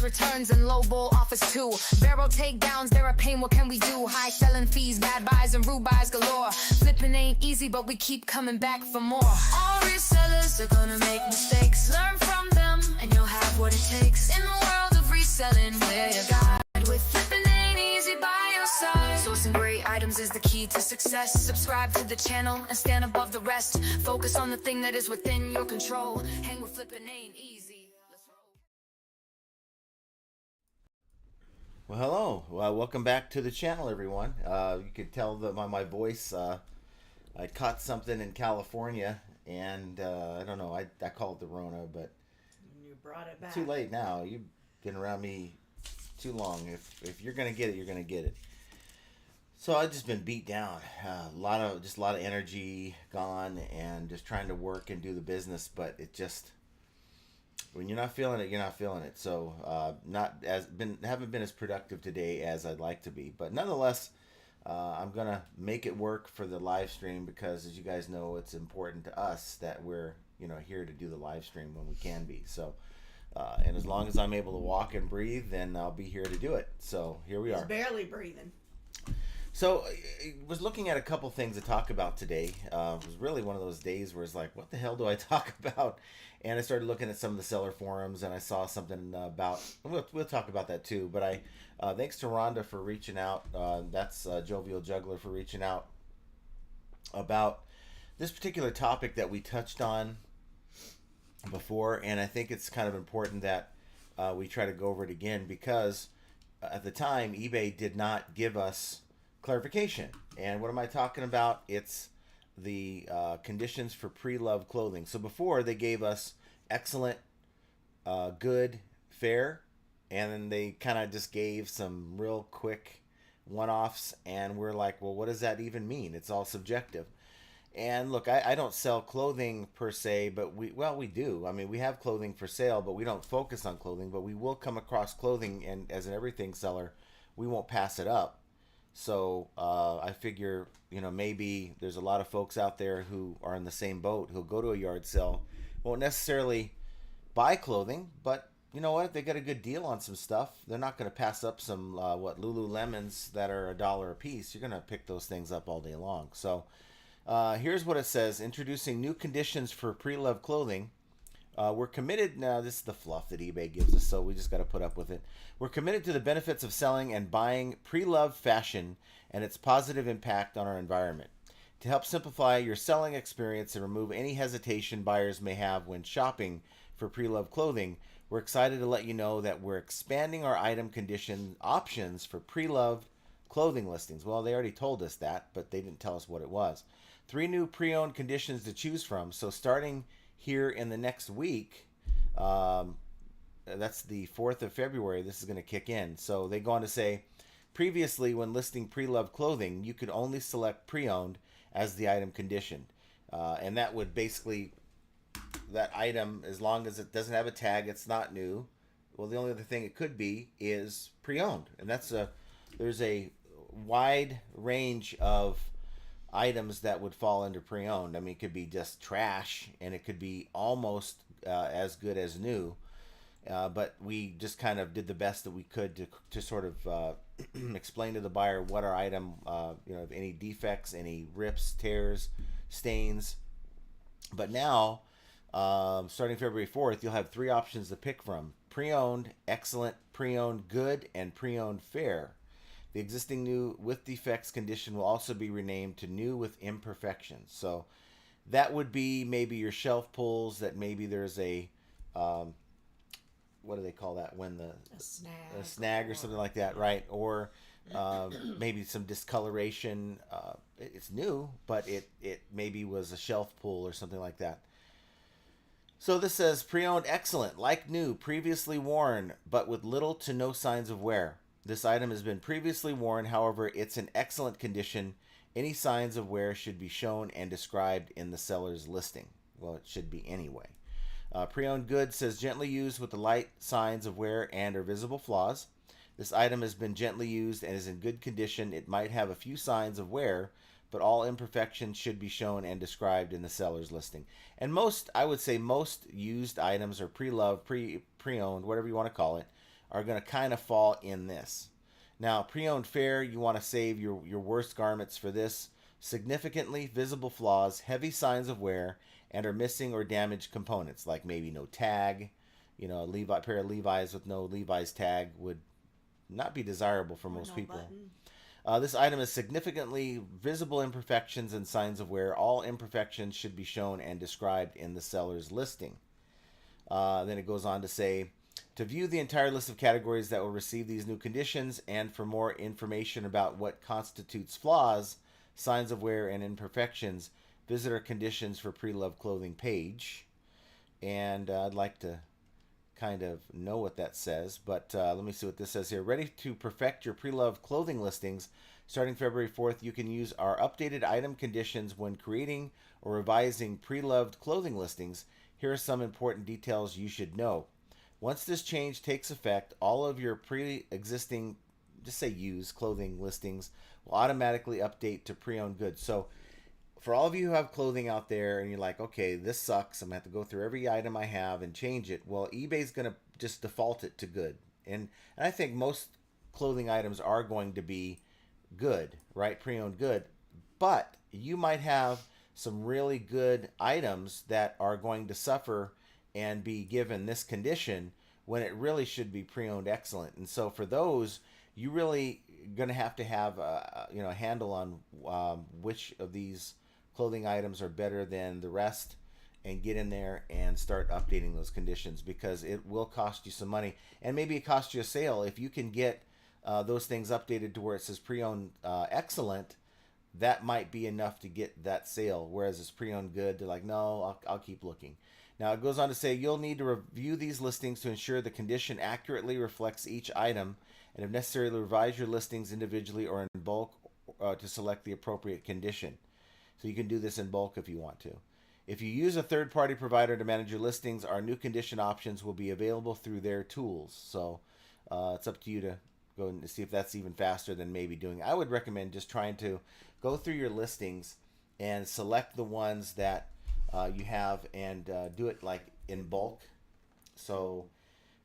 fast returns and lowball offers too. Barrel takedowns, they're a pain, what can we do? High selling fees, bad buys, and rude buys galore. Flipping ain't easy, but we keep coming back for more. All resellers are gonna make mistakes. Learn from them, and you'll have what it takes. In the world of reselling, we're your guide. With flipping ain't easy by your side. Sourcing great items is the key to success. Subscribe to the channel and stand above the rest. Focus on the thing that is within your control. Hang with flipping ain't easy. Let's roll. Well, hello. Welcome back to the channel, everyone. You could tell that by my voice, I caught something in California, and I don't know. I call it the Rona, but you brought it back. Too late now. You've been around me too long. If you're gonna get it, you're gonna get it. So I've just been beat down. A lot of energy gone, and just trying to work and do the business. But it just, when you're not feeling it, you're not feeling it. So haven't been as productive today as I'd like to be. But nonetheless, I'm gonna make it work for the live stream, because as you guys know, it's important to us that we're here to do the live stream when we can be. So. And as long as I'm able to walk and breathe, then I'll be here to do it. So here we are. He's barely breathing. So I was looking at a couple things to talk about today. It was really one of those days where it's like, what the hell do I talk about? And I started looking at some of the seller forums, and I saw something about, we'll talk about that too. But thanks to Rhonda for reaching out. That's Jovial Juggler for reaching out about this particular topic that we touched on before, and I think it's kind of important that we try to go over it again, because at the time eBay did not give us clarification. And what am I talking about? It's the conditions for pre-loved clothing. So before, they gave us excellent, good, fair, and then they kind of just gave some real quick one-offs, and we're like, well, what does that even mean? It's all subjective. And look, I don't sell clothing per se, but we do. I mean, we have clothing for sale, but we don't focus on clothing. But we will come across clothing, and as an everything seller, we won't pass it up. So I figure, maybe there's a lot of folks out there who are in the same boat, who'll go to a yard sale, won't necessarily buy clothing, but you know what? If they get a good deal on some stuff, they're not going to pass up some Lululemons that are $1 a piece. You're going to pick those things up all day long. So. Here's what it says. Introducing new conditions for pre-loved clothing. We're committed. Now, this is the fluff that eBay gives us, so we just got to put up with it. We're committed to the benefits of selling and buying pre-loved fashion and its positive impact on our environment. To help simplify your selling experience and remove any hesitation buyers may have when shopping for pre-loved clothing, we're excited to let you know that we're expanding our item condition options for pre-loved clothing listings. Well, they already told us that, but they didn't tell us what it was. 3 new pre-owned conditions to choose from. So starting here in the next week, that's the 4th of February, this is going to kick in. So they go on to say, previously when listing pre-loved clothing, you could only select pre-owned as the item condition. And that would basically, that item, as long as it doesn't have a tag, it's not new. Well, the only other thing it could be is pre-owned. And there's a wide range of items that would fall under pre-owned. I mean, it could be just trash, and it could be almost as good as new. But we just kind of did the best that we could to sort of explain to the buyer what our item, any defects, any rips, tears, stains. But now, starting February 4th, you'll have 3 options to pick from: pre-owned, excellent, pre-owned good, and pre-owned fair. The existing new with defects condition will also be renamed to new with imperfections. So that would be maybe your shelf pulls, that maybe there's a, what do they call that? When a snag or something like that, right? Or maybe some discoloration. It's new, but it maybe was a shelf pull or something like that. So this says pre-owned excellent, like new, previously worn, but with little to no signs of wear. This item has been previously worn, however, it's in excellent condition. Any signs of wear should be shown and described in the seller's listing. Well, it should be anyway. Pre-owned good says gently used with the light signs of wear and or visible flaws. This item has been gently used and is in good condition. It might have a few signs of wear, but all imperfections should be shown and described in the seller's listing. And I would say most used items are pre-loved, pre-owned, whatever you want to call it, are going to kind of fall in this. Now, pre-owned fair, you want to save your worst garments for this. Significantly visible flaws, heavy signs of wear, and are missing or damaged components, like maybe no tag. You know, a pair of Levi's with no Levi's tag would not be desirable for most people. This item has significantly visible imperfections and signs of wear. All imperfections should be shown and described in the seller's listing. Then it goes on to say, to view the entire list of categories that will receive these new conditions and for more information about what constitutes flaws, signs of wear, and imperfections, visit our conditions for pre-loved clothing page. And I'd like to kind of know what that says, but let me see what this says here. Ready to perfect your pre-loved clothing listings. Starting February 4th, you can use our updated item conditions when creating or revising pre-loved clothing listings. Here are some important details you should know. Once this change takes effect, all of your pre-existing, just say used clothing listings will automatically update to pre-owned goods. So for all of you who have clothing out there and you're like, okay, this sucks, I'm going to have to go through every item I have and change it. Well, eBay's going to just default it to good. And I think most clothing items are going to be good, right? Pre-owned good. But you might have some really good items that are going to suffer and be given this condition when it really should be pre-owned excellent. And so for those, you really going to have a handle on which of these clothing items are better than the rest, and get in there and start updating those conditions, because it will cost you some money, and maybe it costs you a sale. If you can get those things updated to where it says pre-owned excellent, that might be enough to get that sale, whereas it's pre-owned good, they're like, no, I'll keep looking. Now it goes on to say, you'll need to review these listings to ensure the condition accurately reflects each item, and if necessary, revise your listings individually or in bulk to select the appropriate condition. So you can do this in bulk if you want to. If you use a third-party provider to manage your listings, our new condition options will be available through their tools. So it's up to you to go and see if that's even faster than maybe doing. I would recommend just trying to go through your listings and select the ones that you have, and do it like in bulk. So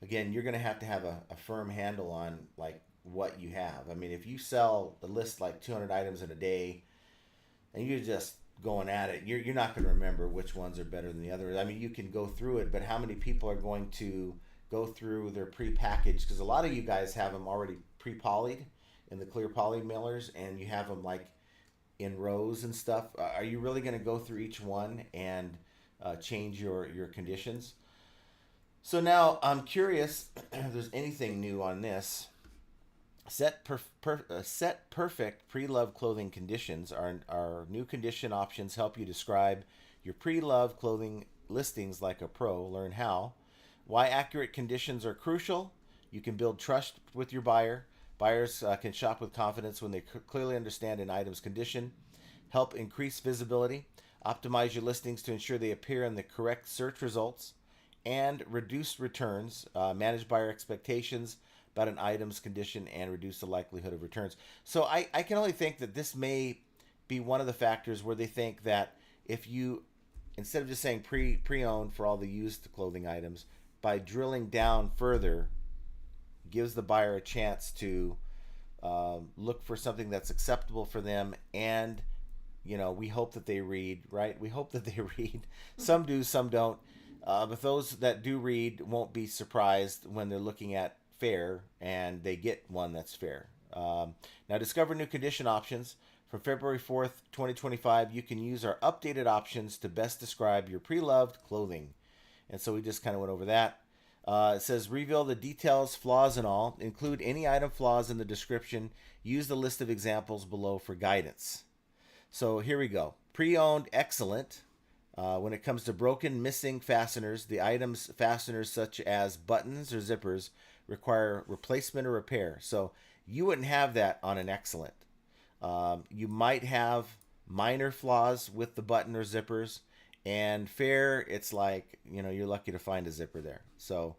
again, you're going to have a firm handle on like what you have. I mean, if you sell the list like 200 items in a day and you're just going at it, you're not going to remember which ones are better than the others. I mean, you can go through it, but how many people are going to go through their pre-packaged? Because a lot of you guys have them already pre-polyed in the clear poly mailers, and you have them like in rows and stuff. Are you really going to go through each one and change your conditions? So now I'm curious if there's anything new on this. Set perfect pre-loved clothing conditions. Our new condition options help you describe your pre-loved clothing listings like a pro. Learn how. Why accurate conditions are crucial. You can build trust with your buyer. Buyers can shop with confidence when they clearly understand an item's condition. Help increase visibility. Optimize your listings to ensure they appear in the correct search results. And reduce returns. Manage buyer expectations about an item's condition and reduce the likelihood of returns. So I can only think that this may be one of the factors where they think that if you, instead of just saying pre-owned for all the used clothing items, by drilling down further, gives the buyer a chance to look for something that's acceptable for them. And, you know, we hope that they read, right? We hope that they read. Some do, some don't. But those that do read won't be surprised when they're looking at fair and they get one that's fair. Now discover new condition options. From February 4th, 2025, you can use our updated options to best describe your pre-loved clothing. And so we just kind of went over that. It says reveal the details, flaws and all. Include any item flaws in the description. Use the list of examples below for guidance. So here we go. Pre-owned excellent. When it comes to broken, missing fasteners, the item's fasteners such as buttons or zippers require replacement or repair. So you wouldn't have that on an excellent. You might have minor flaws with the button or zippers, and fair, it's like, you know, you're lucky to find a zipper there. So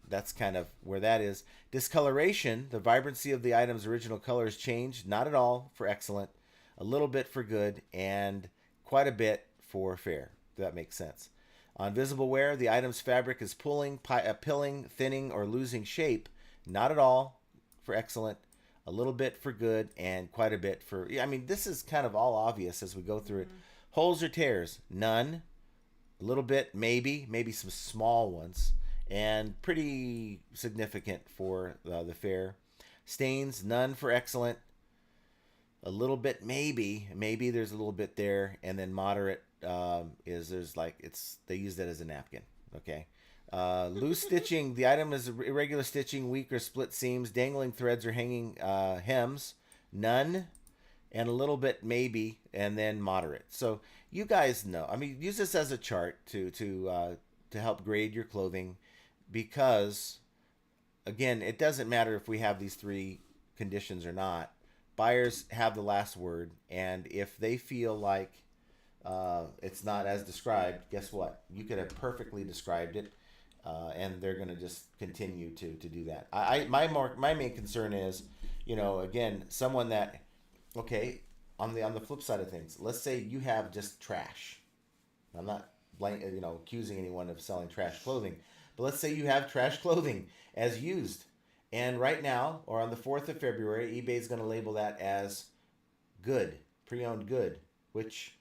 that's kind of where that is. Discoloration, the vibrancy of the item's original color is changed, not at all for excellent, a little bit for good, and quite a bit for fair. If that makes sense. On visible wear, the item's fabric is pilling, thinning, or losing shape. Not at all for excellent, a little bit for good, and quite a bit for... I mean, this is kind of all obvious as we go through it. Holes or tears? None. A little bit, maybe some small ones, and pretty significant for the fair. Stains? None for excellent. A little bit, maybe there's a little bit there, and then moderate they use that as a napkin. Okay. Loose stitching. The item is irregular stitching, weak or split seams, dangling threads or hanging hems. None, and a little bit maybe, and then moderate. So you guys know. I mean, use this as a chart to help grade your clothing, because again, it doesn't matter if we have these three conditions or not. Buyers have the last word, and if they feel like it's not as described, guess what? You could have perfectly described it, and they're going to just continue to do that. My main concern is, again, someone that, okay, on the flip side of things, let's say you have just trash. I'm not accusing anyone of selling trash clothing, but let's say you have trash clothing as used. And right now, or on the 4th of February, eBay is going to label that as good, pre-owned good, which,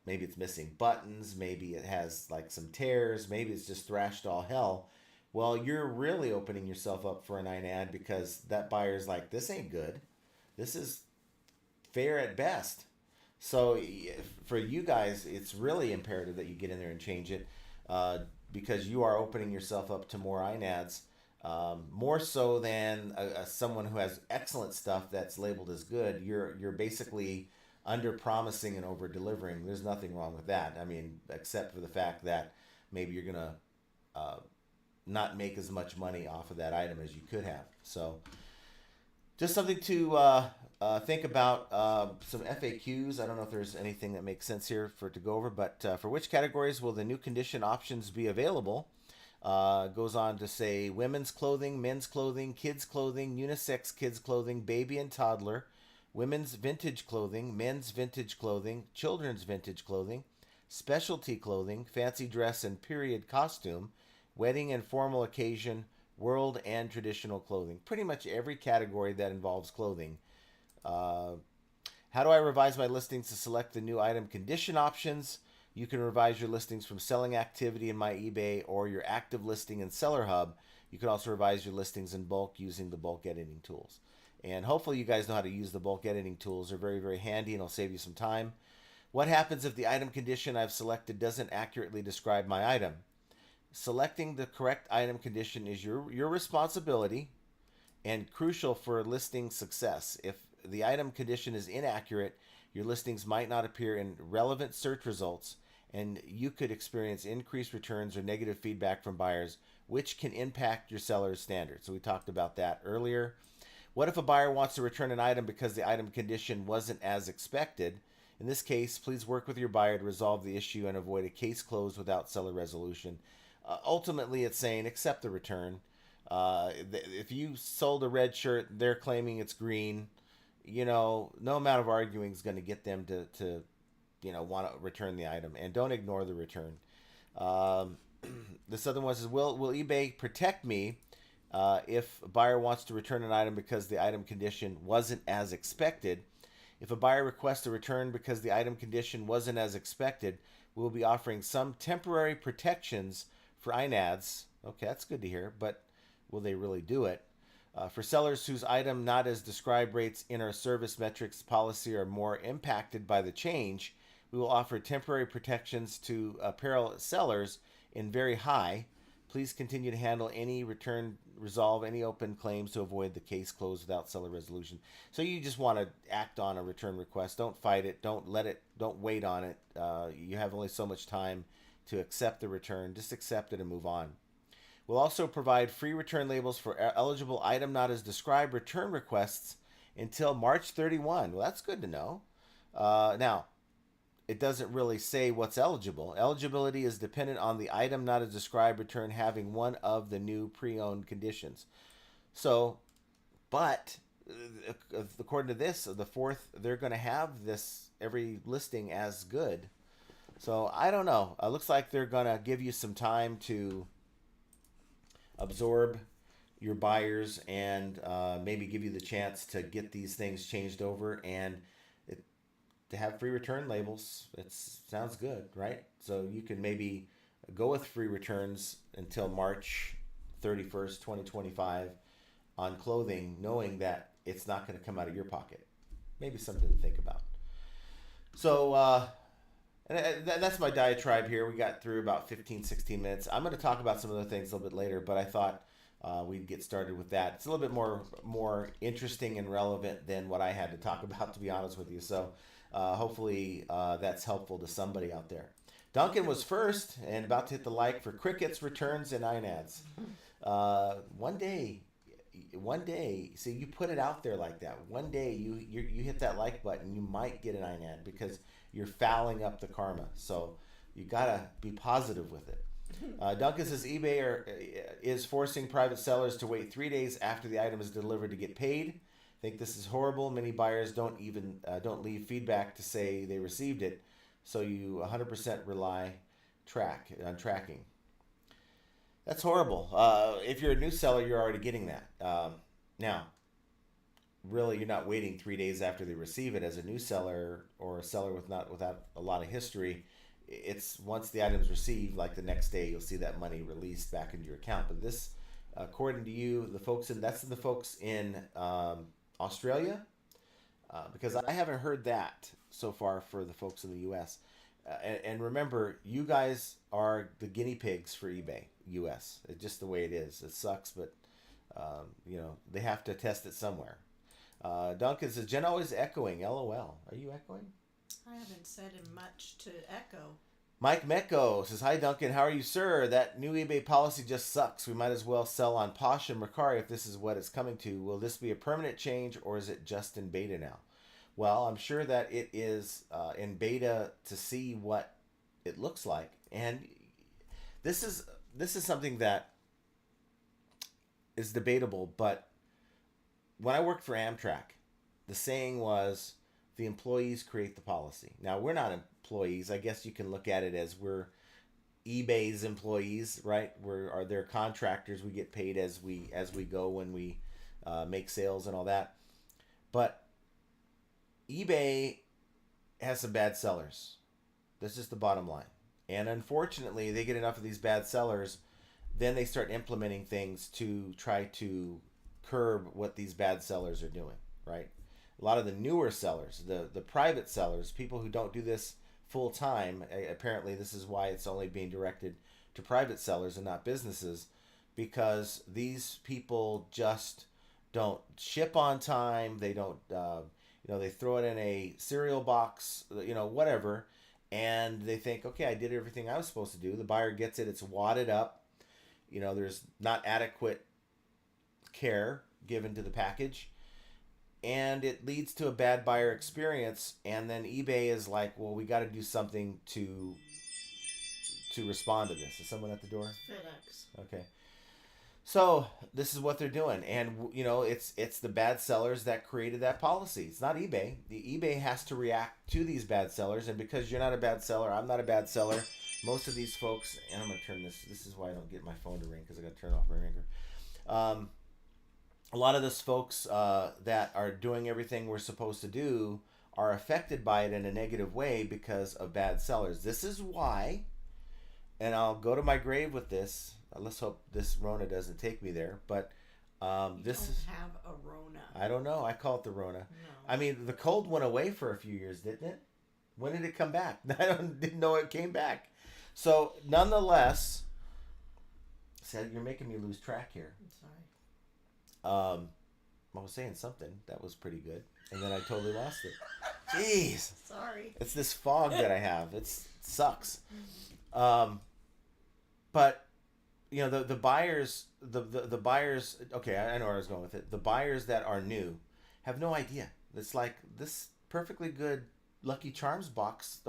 maybe it's missing buttons, maybe it has like some tears, maybe it's just thrashed all hell. Well, you're really opening yourself up for an INAD, because that buyer's like, this ain't good. This is fair at best. So for you guys, it's really imperative that you get in there and change it, because you are opening yourself up to more INADs. More so than someone who has excellent stuff that's labeled as good. You're basically under promising and over delivering. There's nothing wrong with that. I mean, except for the fact that maybe you're gonna not make as much money off of that item as you could have. So just something to think about. Some FAQs. I don't know if there's anything that makes sense here to go over, but for which categories will the new condition options be available? Goes on to say women's clothing, men's clothing, kids clothing, unisex kids clothing, baby and toddler, women's vintage clothing, men's vintage clothing, children's vintage clothing, specialty clothing, fancy dress and period costume, wedding and formal occasion, world and traditional clothing. Pretty much every category that involves clothing. How do I revise my listings to select the new item condition options? You can revise your listings from selling activity in My eBay or your active listing in Seller Hub. You can also revise your listings in bulk using the bulk editing tools. And hopefully you guys know how to use the bulk editing tools. They're very, very handy, and it'll save you some time. What happens if the item condition I've selected doesn't accurately describe my item? Selecting the correct item condition is your responsibility and crucial for listing success. If the item condition is inaccurate, your listings might not appear in relevant search results, and you could experience increased returns or negative feedback from buyers, which can impact your seller's standards. So we talked about that earlier. What if a buyer wants to return an item because the item condition wasn't as expected? In this case, please work with your buyer to resolve the issue and avoid a case closed without seller resolution. Ultimately, it's saying accept the return. If you sold a red shirt, they're claiming it's green. No amount of arguing is going to get them to want to return the item, and don't ignore the return. This other one says, will eBay protect me if a buyer wants to return an item because the item condition wasn't as expected? If a buyer requests a return because the item condition wasn't as expected, we'll be offering some temporary protections for INADs. Okay, that's good to hear, but will they really do it? For sellers whose item not as described rates in our service metrics policy are more impacted by the change, we will offer temporary protections to apparel sellers in very high. Please continue to handle any resolve any open claims to avoid the case closed without seller resolution. So you just want to act on a return request. Don't fight it. Don't wait on it. You have only so much time to accept the return. Just accept it and move on. We'll also provide free return labels for eligible item not as described return requests until March 31. Well, that's good to know. Now, it doesn't really say what's eligible. Eligibility is dependent on the item not as described return having one of the new pre-owned conditions. So, but according to this, the 4th, they're going to have this every listing as good. So I don't know. It looks like they're gonna give you some time to absorb your buyers and maybe give you the chance to get these things changed over and to have free return labels. It sounds good, right? So you can maybe go with free returns until March 31st, 2025 on clothing, knowing that it's not going to come out of your pocket. Maybe something to think about. So that's my diatribe here. We got through about 15, 16 minutes. I'm going to talk about some other things a little bit later, but I thought we'd get started with that. It's a little bit more interesting and relevant than what I had to talk about, to be honest with you. So hopefully that's helpful to somebody out there. Duncan was first and about to hit the like for crickets, returns, and INADs. One day, see, you put it out there like that. One day you hit that like button, you might get an INAD because you're fouling up the karma. So you gotta be positive with it. Duncan says eBay is forcing private sellers to wait 3 days after the item is delivered to get paid. I think this is horrible. Many buyers don't leave feedback to say they received it, so you 100% rely on tracking. That's horrible. If you're a new seller, you're already getting that. Now, really, you're not waiting 3 days after they receive it as a new seller or a seller without a lot of history. It's once the item's received, like the next day, you'll see that money released back into your account. But this, according to you, that's the folks in Australia, because I haven't heard that so far for the folks in the U.S. And remember, you guys are the guinea pigs for eBay U.S. It's just the way it is. It sucks, but they have to test it somewhere. Duncan says, Jen always echoing. LOL. Are you echoing? I haven't said much to echo. Mike Metko says, hi Duncan, how are you, sir? That new eBay policy just sucks. We might as well sell on Posh and Mercari if this is what it's coming to. Will this be a permanent change or is it just in beta now? Well, I'm sure that it is in beta to see what it looks like. And this is something that is debatable, but when I worked for Amtrak, the saying was, the employees create the policy. Now, we're not employees. I guess you can look at it as we're eBay's employees, right? Are their contractors. We get paid as we go when we make sales and all that. But eBay has some bad sellers. That's just the bottom line. And unfortunately, they get enough of these bad sellers, then they start implementing things to try to curb what these bad sellers are doing, right? A lot of the newer sellers, the private sellers, people who don't do this full time, apparently this is why it's only being directed to private sellers and not businesses, because these people just don't ship on time. They don't, they throw it in a cereal box, whatever, and they think, okay, I did everything I was supposed to do. The buyer gets it, it's wadded up. There's not adequate care given to the package. And it leads to a bad buyer experience, and then eBay is like, well, we got to do something to respond to this. Is someone at the door? FedEx. Okay. So this is what they're doing, and it's the bad sellers that created that policy. It's not eBay. The eBay has to react to these bad sellers, and because you're not a bad seller, I'm not a bad seller. Most of these folks, and I'm gonna turn this. This is why I don't get my phone to ring, because I got to turn off my ringer. A lot of those folks that are doing everything we're supposed to do are affected by it in a negative way because of bad sellers. This is why, and I'll go to my grave with this. Let's hope this Rona doesn't take me there. But this is have a Rona. I don't know. I call it the Rona. No. I mean, the cold went away for a few years, didn't it? When did it come back? Didn't know it came back. So nonetheless, said you're making me lose track here. I'm sorry. I was saying something that was pretty good, and then I totally lost it. Jeez. Sorry. It's this fog that I have. It sucks. But the buyers, the buyers. Okay, I know where I was going with it. The buyers that are new have no idea. It's like this perfectly good Lucky Charms box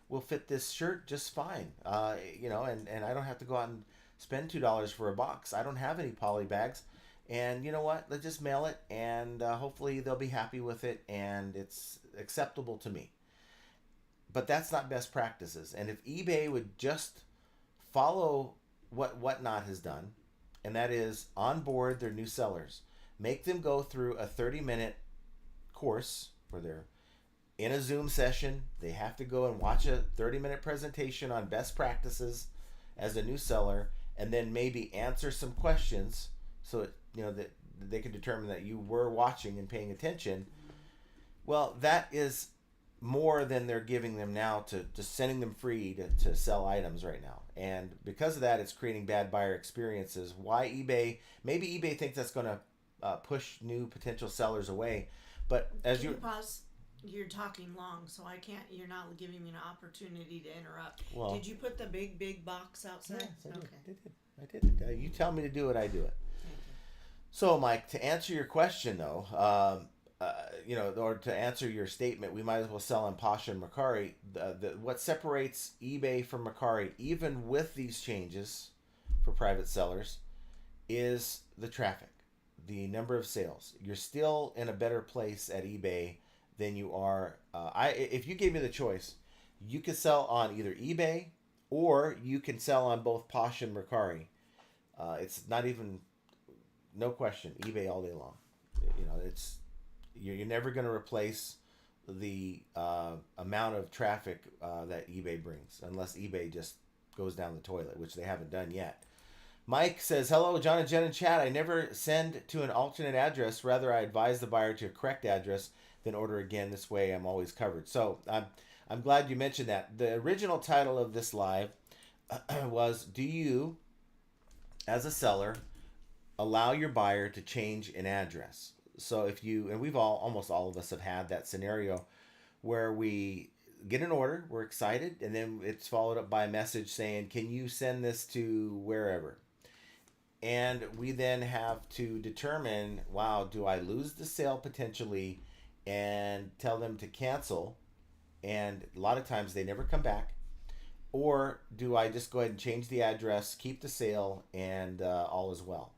will fit this shirt just fine. And I don't have to go out and spend $2 for a box. I don't have any poly bags. And you know what? Let's just mail it, and hopefully they'll be happy with it, and it's acceptable to me. but that's not best practices. And if eBay would just follow what Whatnot has done, and that is onboard their new sellers, make them go through a 30-minute course where they're in a Zoom session. They have to go and watch a 30-minute presentation on best practices as a new seller, and then maybe answer some questions so that they can determine that you were watching and paying attention. Well, that is more than they're giving them now to sending them free to sell items right now. And because of that, it's creating bad buyer experiences. Why eBay? Maybe eBay thinks that's going to push new potential sellers away. But as Can you pause? You're talking long, so I can't. You're not giving me an opportunity to interrupt. Well, did you put the big box outside? Yes, I Okay. did. You tell me to do it, I do it. So, Mike, to answer your question, though, or to answer your statement, we might as well sell on Pasha and Mercari. What separates eBay from Mercari, even with these changes for private sellers, is the traffic, the number of sales. You're still in a better place at eBay than you are. If you gave me the choice, you could sell on either eBay or you can sell on both Pasha and Mercari. It's not even, no question, eBay all day long. You're never going to replace the amount of traffic that eBay brings, unless eBay just goes down the toilet, which they haven't done yet. Mike says, hello, John and Jen in chat. I never send to an alternate address. Rather, I advise the buyer to a correct address, then order again. This way, I'm always covered. So I'm glad you mentioned that. The original title of this live was, do you, as a seller, allow your buyer to change an address? So if you, and almost all of us have had that scenario where we get an order, we're excited, and then it's followed up by a message saying, can you send this to wherever? And we then have to determine, wow, do I lose the sale potentially and tell them to cancel? And a lot of times they never come back. Or do I just go ahead and change the address, keep the sale, and all is well?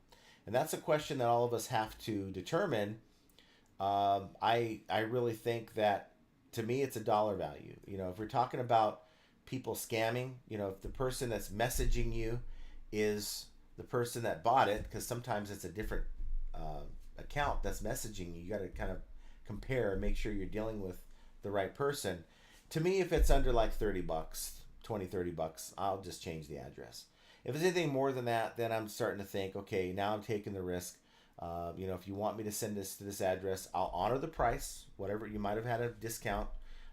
And that's a question that all of us have to determine. I really think that, to me, it's a dollar value. If we're talking about people scamming, if the person that's messaging you is the person that bought it, because sometimes it's a different account that's messaging you. You got to kind of compare and make sure you're dealing with the right person. To me, if it's under like $30, $20-$30, I'll just change the address. If it's anything more than that, then I'm starting to think, okay, now I'm taking the risk. If you want me to send this to this address, I'll honor the price. Whatever, you might have had a discount,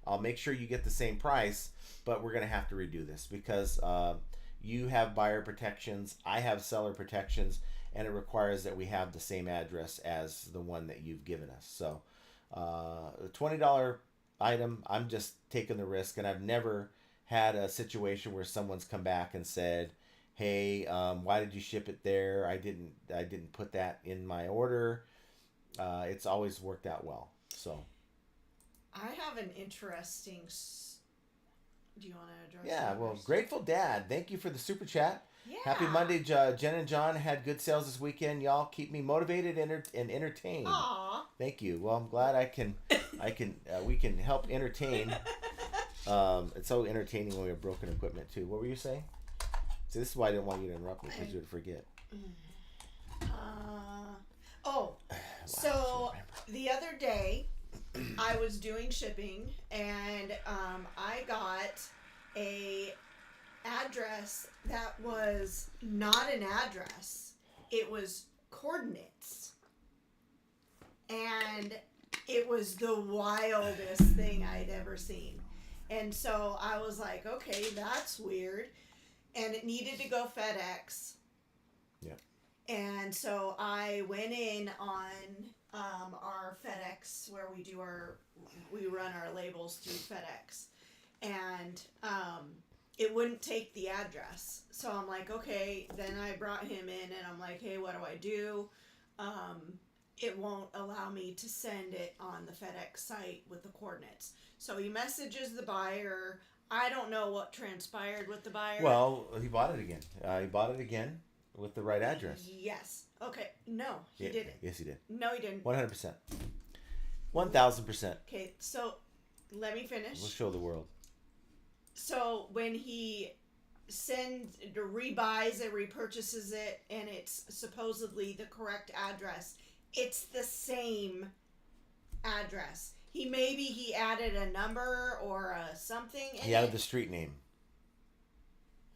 I'll make sure you get the same price, but we're going to have to redo this because you have buyer protections, I have seller protections, and it requires that we have the same address as the one that you've given us. So the $20 item, I'm just taking the risk, and I've never had a situation where someone's come back and said, hey, why did you ship it there? I didn't put that in my order. It's always worked out well. So I have an interesting. Do you want to address? Yeah, that well, first? Grateful Dad, thank you for the super chat. Yeah. Happy Monday, Jen and John had good sales this weekend. Y'all keep me motivated and entertained. Aw. Thank you. Well, I'm glad we can help entertain. It's so entertaining when we have broken equipment too. What were you saying? See, this is why I didn't want you to interrupt me, because you would forget. So the other day I was doing shipping and I got a address that was not an address. It was coordinates. And it was the wildest thing I'd ever seen. And so I was like, okay, that's weird. And it needed to go FedEx. Yeah. And so I went in on our FedEx where we run our labels through FedEx. And it wouldn't take the address. So I'm like, okay. Then I brought him in and I'm like, hey, what do I do? It won't allow me to send it on the FedEx site with the coordinates. So he messages the buyer. I don't know what transpired with the buyer. Well, he bought it again. He bought it again with the right address. Yes. Okay. No, he didn't. Yes, he did. No, he didn't. 100%. 1,000%. Okay, so let me finish. We'll show the world. So when he rebuys it, repurchases it, and it's supposedly the correct address, it's the same address. He added a number or a something. He added the street name.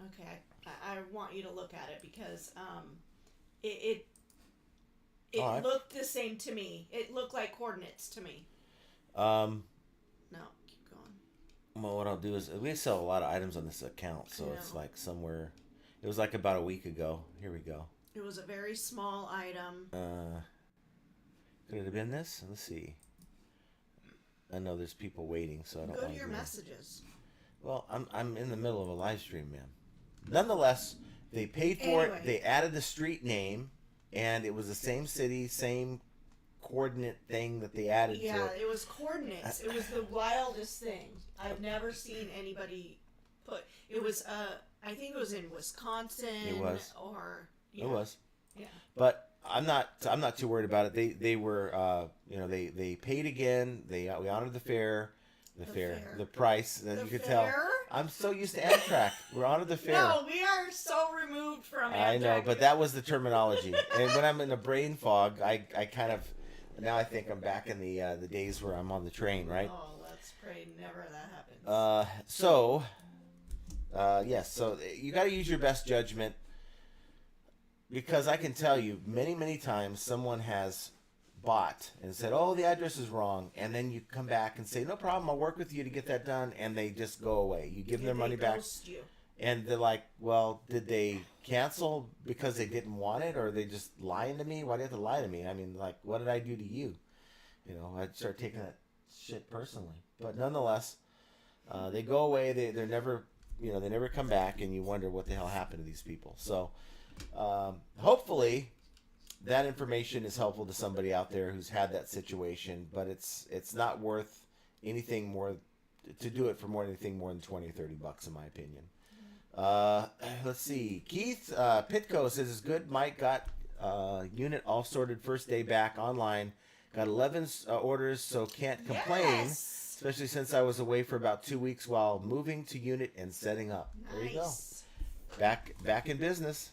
Okay, I want you to look at it because it right. looked the same to me. It looked like coordinates to me. No, keep going. Well, what I'll do is we sell a lot of items on this account, so it's like somewhere. It was like about a week ago. Here we go. It was a very small item. Could it have been this? Let's see. I know there's people waiting, so I don't. Go want to your to messages. Well, I'm in the middle of a live stream, man. Nonetheless, they paid for it. They added the street name, and it was the same city, same coordinate thing that they added to it. Yeah, it was coordinates. It was the wildest thing. I've never seen anybody put. It was I think it was in Wisconsin. It was. Or It was. Yeah. But I'm not too worried about it. They were they paid again. We honored the fare, the price that you could tell. I'm so used to Amtrak. We're honored the fare. No, we are so removed from Amtrak. I know, but that was the terminology. And when I'm in a brain fog, I kind of now I think I'm back in the days where I'm on the train, right? Oh, let's pray never that happens. Yes. So you got to use your best judgment. Because I can tell you, many times someone has bought and said, "Oh, the address is wrong," and then you come back and say, "No problem, I'll work with you to get that done," and they just go away. You give them their money back, you. and they're like, "Well, did they cancel because they didn't want it, or are they just lying to me? Why do you have to lie to me? I mean, like, what did I do to you?" I'd start taking that shit personally. But nonetheless, they go away. They're never, they never come back, and you wonder what the hell happened to these people. So. Hopefully that information is helpful to somebody out there who's had that situation, but it's not worth anything more to do it for anything more than $20 or $30 in my opinion. Let's see. Keith Pitko says it's good. Mike got unit all sorted first day back online. Got 11 orders, so can't complain. Yes. Especially since I was away for about 2 weeks while moving to unit and setting up. Nice. There you go. Back in business.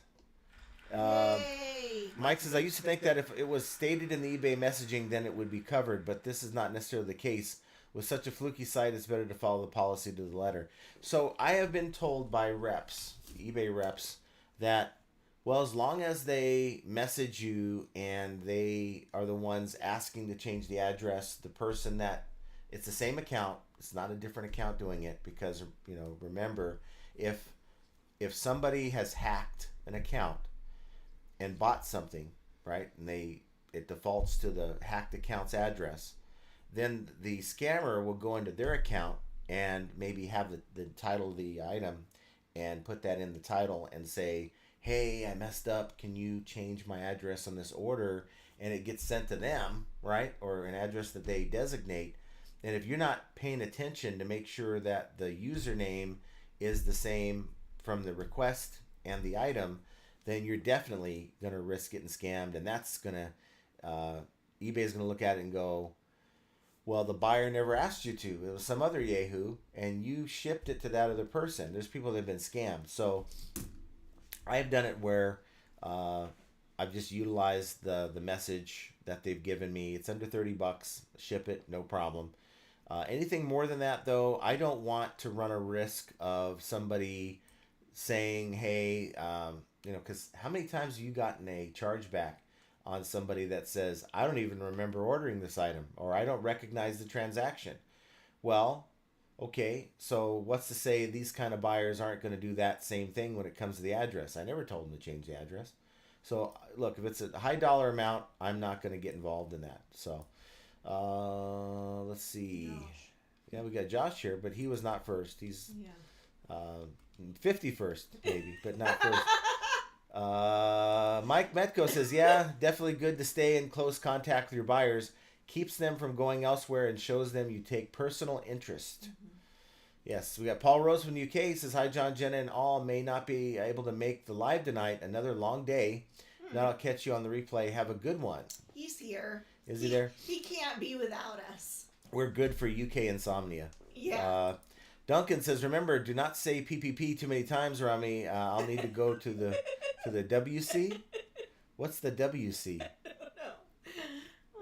Yay. Mike says, I used to think that if it was stated in the eBay messaging, then it would be covered, but this is not necessarily the case. With such a fluky site, it's better to follow the policy to the letter. So I have been told by reps, eBay reps, that, well, as long as they message you and they are the ones asking to change the address, the person that, it's the same account, it's not a different account doing it, because, remember, if somebody has hacked an account, and bought something, right, and it defaults to the hacked account's address, then the scammer will go into their account and maybe have the title of the item and put that in the title and say, "Hey, I messed up. Can you change my address on this order?" And it gets sent to them, right, or an address that they designate. And if you're not paying attention to make sure that the username is the same from the request and the item, then you're definitely going to risk getting scammed. And that's going to, eBay's going to look at it and go, well, the buyer never asked you to. It was some other Yahoo, and you shipped it to that other person. There's people that have been scammed. So I have done it where I've just utilized the message that they've given me. It's under $30. Ship it, no problem. Anything more than that, though, I don't want to run a risk of somebody saying, hey, because how many times have you gotten a chargeback on somebody that says, I don't even remember ordering this item, or I don't recognize the transaction? Well, okay, so what's to say these kind of buyers aren't going to do that same thing when it comes to the address? I never told them to change the address. So, look, if it's a high dollar amount, I'm not going to get involved in that. So, let's see. Josh. Yeah, we got Josh here, but he was not first. He's 51st, maybe, but not first. Mike Metko says, yeah, definitely good to stay in close contact with your buyers. Keeps them from going elsewhere and shows them you take personal interest. Mm-hmm. Yes, we got Paul Rose from the UK. He says, hi, John, Jenna, and all. May not be able to make the live tonight. Another long day. Now I'll catch you on the replay. Have a good one. He's here. Is he there? He can't be without us. We're good for UK insomnia. Yeah. Duncan says, remember, do not say PPP too many times around me. I'll need to go to the WC. What's the WC? I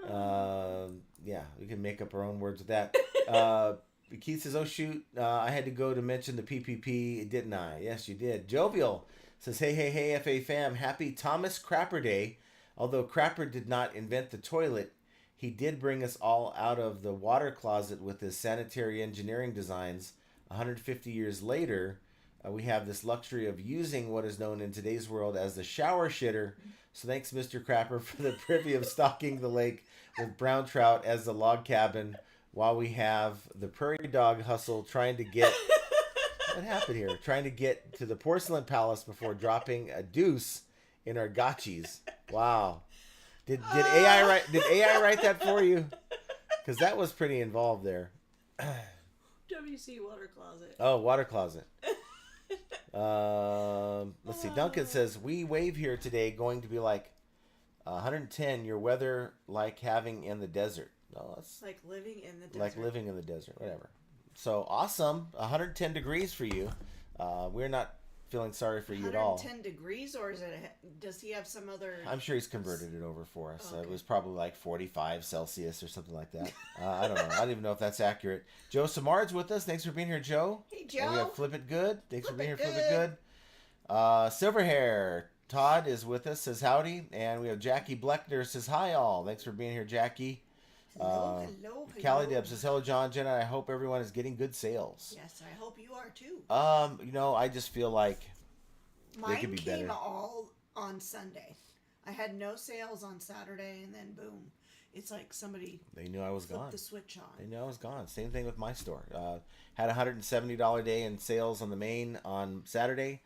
don't know. Yeah, we can make up our own words with that. Keith says, oh shoot, I had to go to mention the PPP, didn't I? Yes, you did. Jovial says, hey, FA fam, happy Thomas Crapper Day. Although Crapper did not invent the toilet, he did bring us all out of the water closet with his sanitary engineering designs. 150 years later, we have this luxury of using what is known in today's world as the shower shitter. So thanks, Mr. Crapper, for the privy of stocking the lake with brown trout as the log cabin, while we have the prairie dog hustle trying to get... What happened here? Trying to get to the porcelain palace before dropping a deuce in our gotchis. Wow. Did AI write that for you? Because that was pretty involved there. WC water closet. Oh, water closet. Let's see. Duncan says, we wave here today, going to be like 110. Your weather like having in the desert. No, that's like living in the desert. Like living in the desert, whatever. So awesome. 110 degrees for you. We're not feeling sorry for you at all. 110 degrees, or does he have some other... I'm sure he's converted it over for us. Oh, okay. It was probably like 45 Celsius or something like that. I don't know. I don't even know if that's accurate. Joe Samard's with us. Thanks for being here, Joe. Hey, Joe. And we have Flip It Good. Thanks for being here, Flip Flip It Good. Silverhair Todd is with us, says howdy. And we have Jackie Bleckner, says hi all. Thanks for being here, Jackie. Hello. Callie Deb says, hello, John, Jenna. I hope everyone is getting good sales. Yes, I hope you are too. I just feel like Mine they could be came better. all on Sunday. I had no sales on Saturday, and then boom. It's like somebody They knew I was flipped gone. the switch on. They knew I was gone. Same thing with my store. Had a $170 day in sales on the main on Saturday.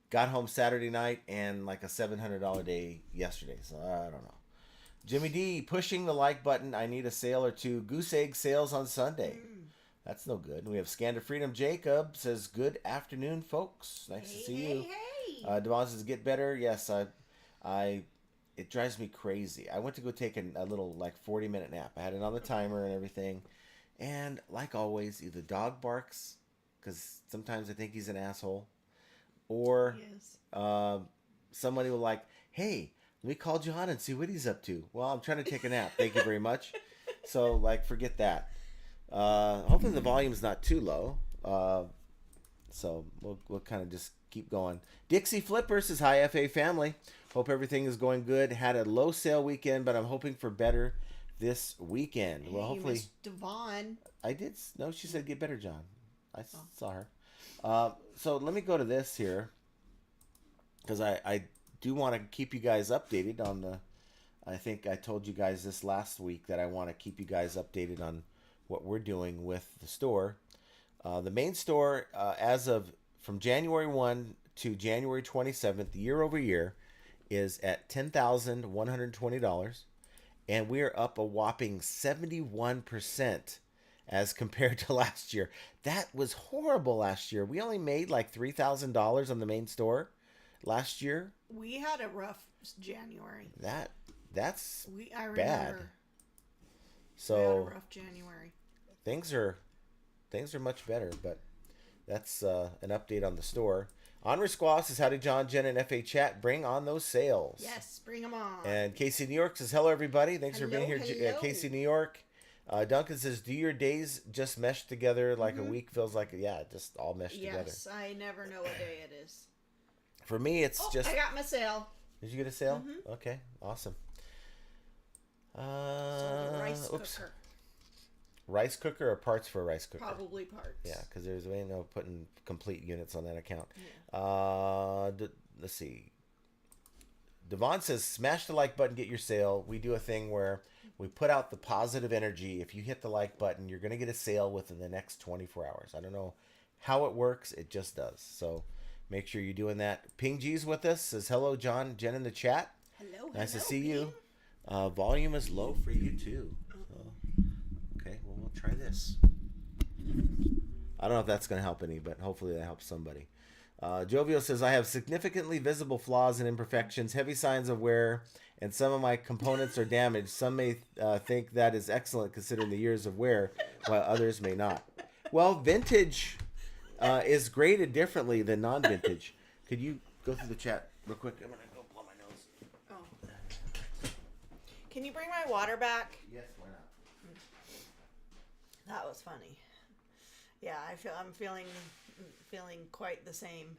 Got home Saturday night and like a $700 day yesterday. So I don't know. Jimmy D pushing the like button. I need a sale or two. Goose egg sales on Sunday. That's no good. We have Scan to Freedom. Jacob says, good afternoon, folks. Nice to see you. Hey. Devon says, get better. Yes, it drives me crazy. I went to go take a little like 40-minute nap. I had it on the timer and everything. And like always, either dog barks, because sometimes I think he's an asshole, or somebody will like, hey, let me call John and see what he's up to. Well, I'm trying to take a nap. Thank you very much. So, like, forget that. Hopefully the volume's not too low. So we'll kind of just keep going. Dixie Flipper says, hi, FA family. Hope everything is going good. Had a low sale weekend, but I'm hoping for better this weekend. Hey, well, hopefully. Miss Devon. I did. No, she said get better, John. I saw her. So let me go to this here, because I do want to keep you guys updated on the... I think I told you guys this last week that I want to keep you guys updated on what we're doing with the store. The main store, from January 1 to January 27th, year over year, is at $10,120. And we are up a whopping 71% as compared to last year. That was horrible last year. We only made like $3,000 on the main store last year. We had a rough January. That's I remember. bad. So we had a rough January. Things are much better, but that's an update on the store. Henri Squaw says, howdy, John, Jen, and FA Chat. Bring on those sales. Yes, bring them on. And Casey New York says, hello, everybody. Thanks for being here, hello. Casey New York. Duncan says, do your days just mesh together like a week feels like? Yeah, just all meshed together. Yes, I never know what day it is. For me, it's just... I got my sale. Did you get a sale? Okay, awesome. So the rice cooker. Rice cooker or parts for a rice cooker? Probably parts. Yeah, because there's no putting complete units on that account. Yeah. Let's see. Devon says, smash the like button, get your sale. We do a thing where we put out the positive energy. If you hit the like button, you're going to get a sale within the next 24 hours. I don't know how it works. It just does. So make sure you're doing that. Ping G's with us. Says, hello, John. Jen in the chat. Hello. Nice to see you. Volume is low for you, too. So, okay, well, we'll try this. I don't know if that's going to help any, but hopefully that helps somebody. Jovial says, I have significantly visible flaws and imperfections, heavy signs of wear, and some of my components are damaged. Some may think that is excellent considering the years of wear, while others may not. Well, vintage is graded differently than non-vintage. Could you go through the chat real quick? I'm gonna go blow my nose. Oh. Can you bring my water back? Yes, why not? That was funny. Yeah, I'm feeling quite the same.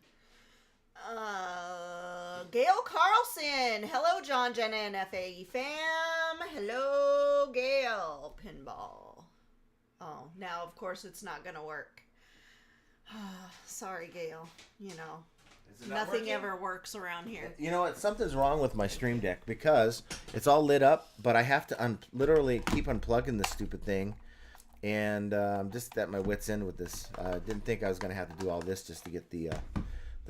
Gail Carlson. Hello, John, Jenna, and FAE fam. Hello, Gail. Pinball. Oh, now of course it's not gonna work. Sorry, Gail. You know, nothing working? ever works around here. You know what? Something's wrong with my Stream Deck because it's all lit up, but I have to literally keep unplugging this stupid thing. And I'm just at my wit's end with this. Didn't think I was going to have to do all this just to get the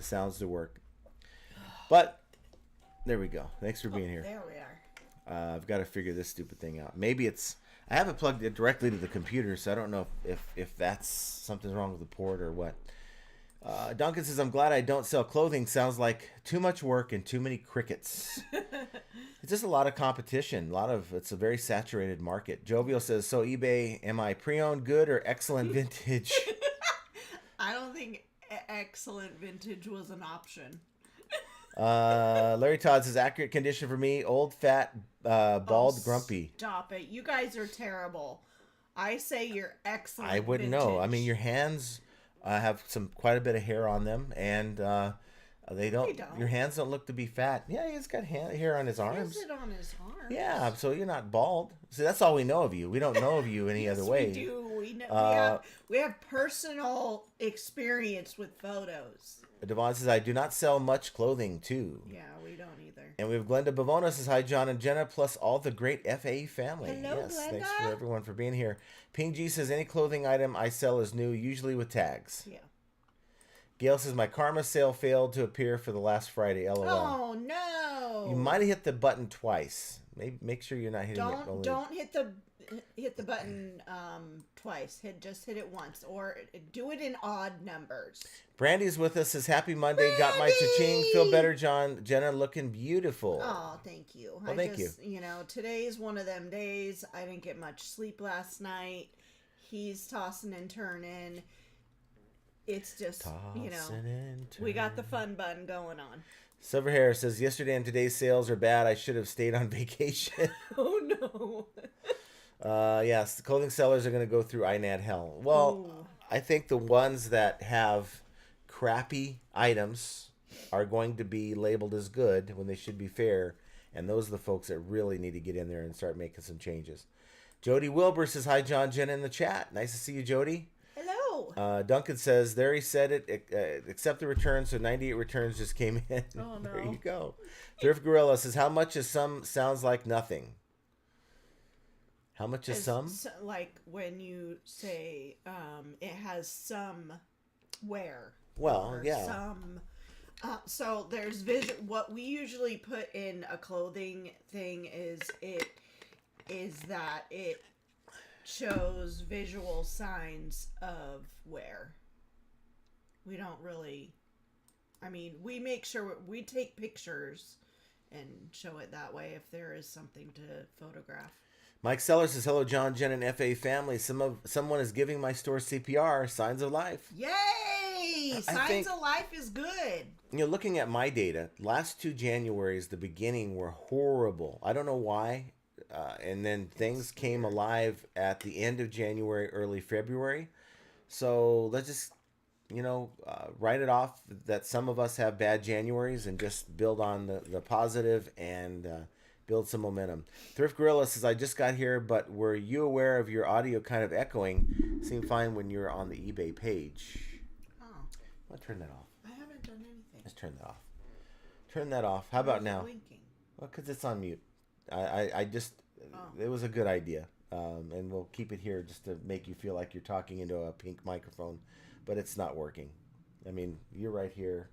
sounds to work. But there we go. Thanks for being here. There we are. I've got to figure this stupid thing out. Maybe it's... I haven't plugged it directly to the computer, so I don't know if that's something's wrong with the port or what. Duncan says, I'm glad I don't sell clothing. Sounds like too much work and too many crickets. It's just a lot of competition. It's a very saturated market. Jovial says, so eBay, am I pre-owned good or excellent vintage? I don't think excellent vintage was an option. Larry Todd says, accurate condition for me, old, fat, bald, grumpy. Stop it. You guys are terrible. I say you're excellent I wouldn't know. I mean, your hands have quite a bit of hair on them, and they don't. Your hands don't look to be fat. Yeah, he's got hair on his arms. Is it on his arms? Yeah, so you're not bald. See, that's all we know of you. We don't know of you any other way. We do. We know. We have personal experience with photos. Devon says, I do not sell much clothing, too. Yeah, we don't either. And we have Glenda Bavona says, hi, John and Jenna, plus all the great FAE family. Hello, yes, Glenda. thanks for everyone for being here. Ping G says, any clothing item I sell is new, usually with tags. Yeah. Gail says, my Karma sale failed to appear for the last Friday, LOL. Oh, no. You might have hit the button twice. Maybe make sure you're not hitting it only. Don't hit the button twice. Just hit it once, or do it in odd numbers. Brandy's with us. Says happy Monday. Got my cha-ching. Feel better, John. Jenna looking beautiful. Oh, thank you. Well, thank you. You know, today's one of them days. I didn't get much sleep last night. He's tossing and turning. It's just, we got the fun bun going on. Silver Hair says, yesterday and today's sales are bad. I should have stayed on vacation. Oh, no. Yes, the clothing sellers are going to go through INAD hell. Well, ooh. I think the ones that have crappy items are going to be labeled as good when they should be fair. And those are the folks that really need to get in there and start making some changes. Jody Wilbur says, hi, John, Jenna in the chat. Nice to see you, Jody. Hello. Duncan says, there he said it, accept the return, so 98 returns just came in. Oh, no. There you go. Thrift Gorilla says, how much is some sounds like nothing? How much is some? Like when you say it has some wear. Well, yeah. Some. So there's what we usually put in a clothing thing is that it shows visual signs of wear. We don't really. I mean, we make sure we take pictures and show it that way if there is something to photograph. Mike Sellers says, hello, John, Jen, and FA family. Someone is giving my store CPR, Signs of Life. Yay! Signs of Life is good. You know, looking at my data, last 2 Januaries, the beginning were horrible. I don't know why. And then things came alive at the end of January, early February. So let's just, write it off that some of us have bad Januaries and just build on the positive and build some momentum. Thrift Gorilla says, I just got here, but were you aware of your audio kind of echoing? Seemed fine when you're on the eBay page. Oh. I'll turn that off. I haven't done anything. Let's turn that off. Turn that off. How about now? Blinking? Well, because it's on mute. I just, it was a good idea. And we'll keep it here just to make you feel like you're talking into a pink microphone, but it's not working. I mean, you're right here.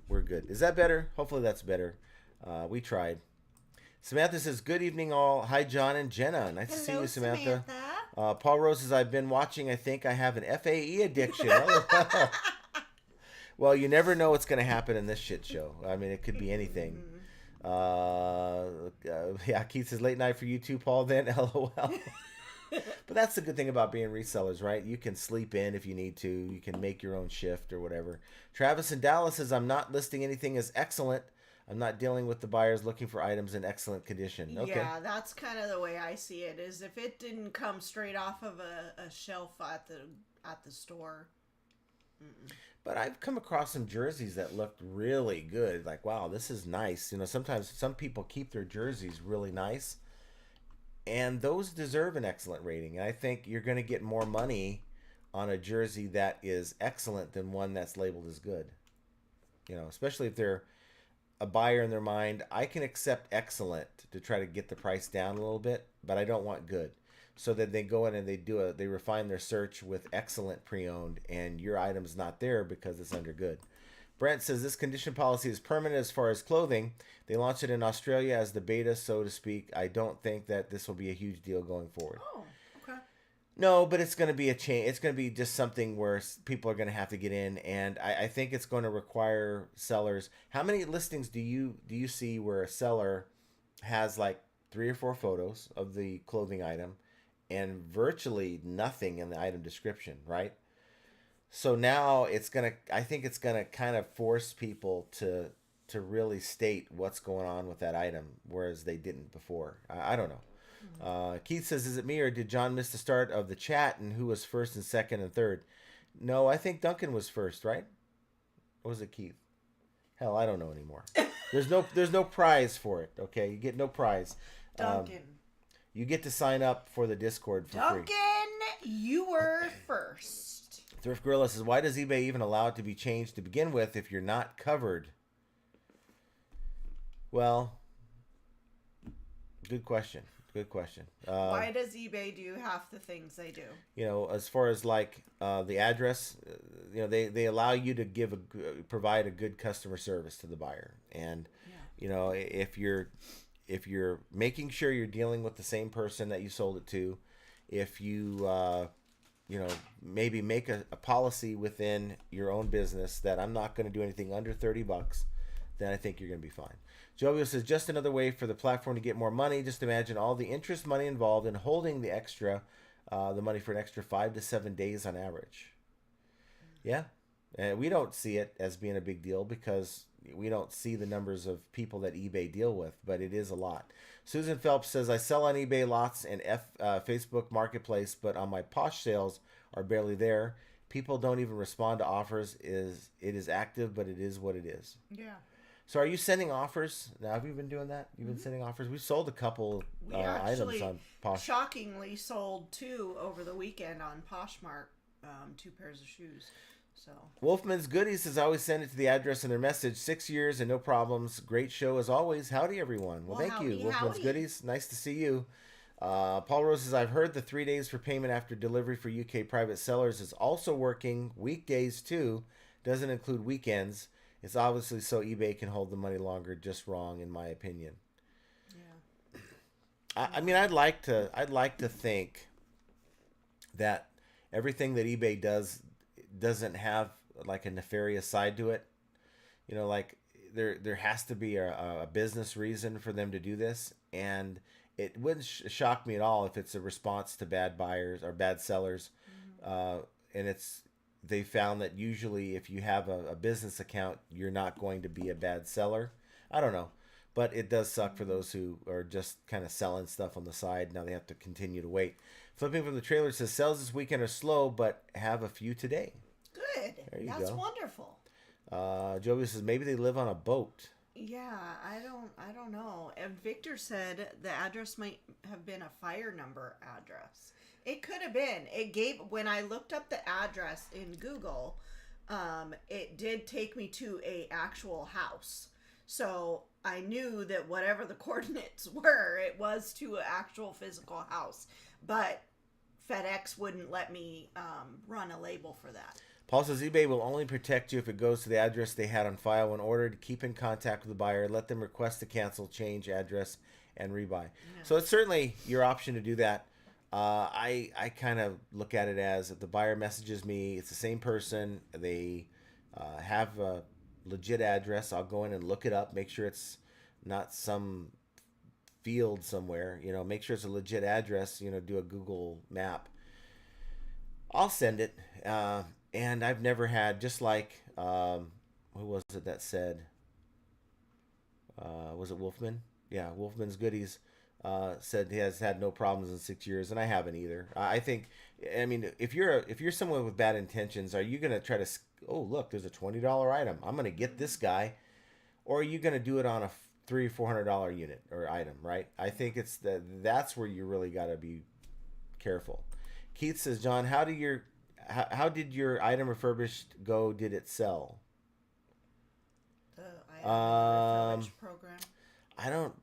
We're good. Is that better? Hopefully that's better. We tried. Samantha says, good evening all. Hi, John and Jenna. Nice to see you, Samantha. Paul Rose says, I've been watching. I think I have an FAE addiction. Well, you never know what's going to happen in this shit show. I mean, it could be anything. Yeah, Keith says, late night for you too, Paul, then. LOL. But that's the good thing about being resellers, right? You can sleep in if you need to. You can make your own shift or whatever. Travis in Dallas says, I'm not listing anything as excellent. I'm not dealing with the buyers looking for items in excellent condition. Okay. Yeah, that's kind of the way I see it. Is if it didn't come straight off of a shelf at the store. Mm-mm. But I've come across some jerseys that looked really good. Like, wow, this is nice. You know, sometimes some people keep their jerseys really nice, and those deserve an excellent rating. And I think you're going to get more money on a jersey that is excellent than one that's labeled as good. You know, especially if they're a buyer in their mind. I can accept excellent to try to get the price down a little bit, but I don't want good. So that they go in and they refine their search with excellent pre-owned, and your item's not there because it's under good. Brent says this condition policy is permanent as far as clothing. They launched it in Australia as the beta, so to speak. I don't think that this will be a huge deal going forward. Oh, okay. No, but it's going to be a change. It's going to be just something where people are going to have to get in, and I think it's going to require sellers. How many listings do you see where a seller has like 3 or 4 photos of the clothing item and virtually nothing in the item description, right? So now I think it's gonna kind of force people to really state what's going on with that item, whereas they didn't before. I don't know. Keith says, is it me or did John miss the start of the chat and who was first and second and third? No, I think Duncan was first, right? Or was it Keith? Hell, I don't know anymore. There's no prize for it, okay? You get no prize. Duncan. You get to sign up for the Discord for free. Duncan, you were first. Thrift Gorilla says, why does eBay even allow it to be changed to begin with if you're not covered? Well, good question. Good question. Why does eBay do half the things they do? You know, as far as like the address, you know, they allow you to provide a good customer service to the buyer. And, you know, if you're making sure you're dealing with the same person that you sold it to, if you, you know, maybe make a policy within your own business that I'm not going to do anything under $30, then I think you're going to be fine. Jovio says, just another way for the platform to get more money. Just imagine all the interest money involved in holding the money for an extra 5 to 7 days on average. Yeah. And we don't see it as being a big deal because we don't see the numbers of people that eBay deal with, but it is a lot. Susan Phelps says, I sell on eBay lots and Facebook Marketplace, but on my Posh sales are barely there. People don't even respond to offers. It is active, but it is what it is. Yeah. So are you sending offers? Now, have you been doing that? You've been sending offers? We sold a couple items on Posh. Shockingly sold 2 over the weekend on Poshmark, 2 pairs of shoes. So Wolfman's Goodies says, I always send it to the address in their message. 6 years and no problems. Great show as always. Howdy, everyone. Well, thank you, Wolfman's Goodies. Nice to see you. Paul Rose says, I've heard the 3 days for payment after delivery for UK private sellers is also working weekdays too. Doesn't include weekends. It's obviously so eBay can hold the money longer. Just wrong, in my opinion. Yeah. I mean, I'd like to think that everything that eBay does doesn't have like a nefarious side to it. You know, like there has to be a business reason for them to do this, and it wouldn't shock me at all if it's a response to bad buyers or bad sellers. And they found that usually if you have a business account, you're not going to be a bad seller. I don't know, but it does suck for those who are just kind of selling stuff on the side. Now they have to continue to wait. Flipping from the trailer says, sales this weekend are slow, but have a few today. Good. That's wonderful. Joey says, maybe they live on a boat. Yeah, I don't know. And Victor said the address might have been a fire number address. It could have been. When I looked up the address in Google, it did take me to a actual house. So I knew that whatever the coordinates were, it was to an actual physical house. But FedEx wouldn't let me run a label for that. Paul says eBay will only protect you if it goes to the address they had on file when ordered. Keep in contact with the buyer. Let them request to cancel, change address, and rebuy. Yeah. So it's certainly your option to do that. I kind of look at it as if the buyer messages me, it's the same person, they have a legit address, I'll go in and look it up, make sure it's not some field somewhere, make sure it's a legit address, do a Google map. I'll send it. And I've never had, just like, who was it that said, was it Wolfman? Yeah, Wolfman's Goodies said he has had no problems in 6 years, and I haven't either. I think, if you're someone with bad intentions, are you going to try to, oh, look, there's a $20 item, I'm going to get this guy, or are you going to do it on a $300-$400 unit or item, right? I think that's where you really got to be careful. Keith says, John, how did your item refurbished go? Did it sell? The refurbish program. I don't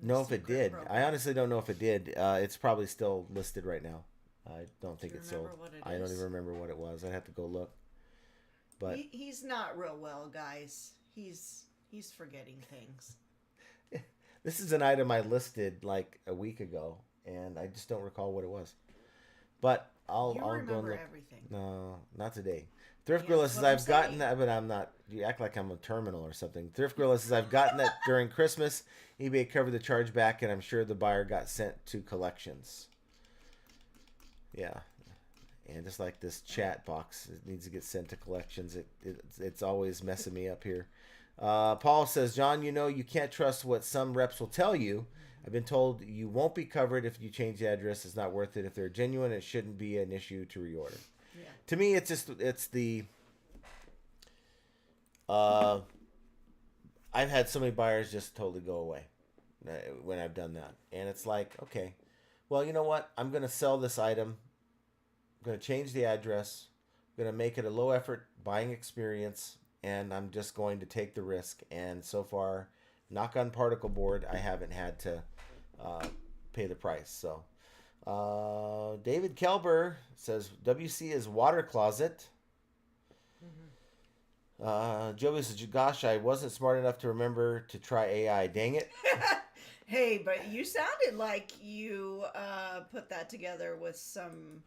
know if it did. Program. I honestly don't know if it did. It's probably still listed right now. I don't think it sold. I don't even remember what it was. I'd have to go look. But he's not real well, guys. He's forgetting things. This is an item I listed like a week ago, and I just don't recall what it was. But I'll go and look. Everything. No, not today. Thrift Gorilla says, I've gotten that, but I'm not. You act like I'm a terminal or something. Thrift Gorilla says, I've gotten that during Christmas. eBay covered the chargeback, and I'm sure the buyer got sent to collections. Yeah. And just like this chat box, it needs to get sent to collections. It's always messing me up here. Paul says, John, you can't trust what some reps will tell you. I've been told you won't be covered if you change the address. It's not worth it. If they're genuine, it shouldn't be an issue to reorder. Yeah. To me, it's the I've had so many buyers just totally go away when I've done that. And it's like, okay, well, you know what? I'm going to sell this item. I'm going to change the address. I'm going to make it a low effort buying experience. And I'm just going to take the risk. And so far, knock on particle board, I haven't had to pay the price. So David Kelber says WC is water closet. Joey says, gosh, I wasn't smart enough to remember to try AI. Dang it. Hey, but you sounded like you put that together with some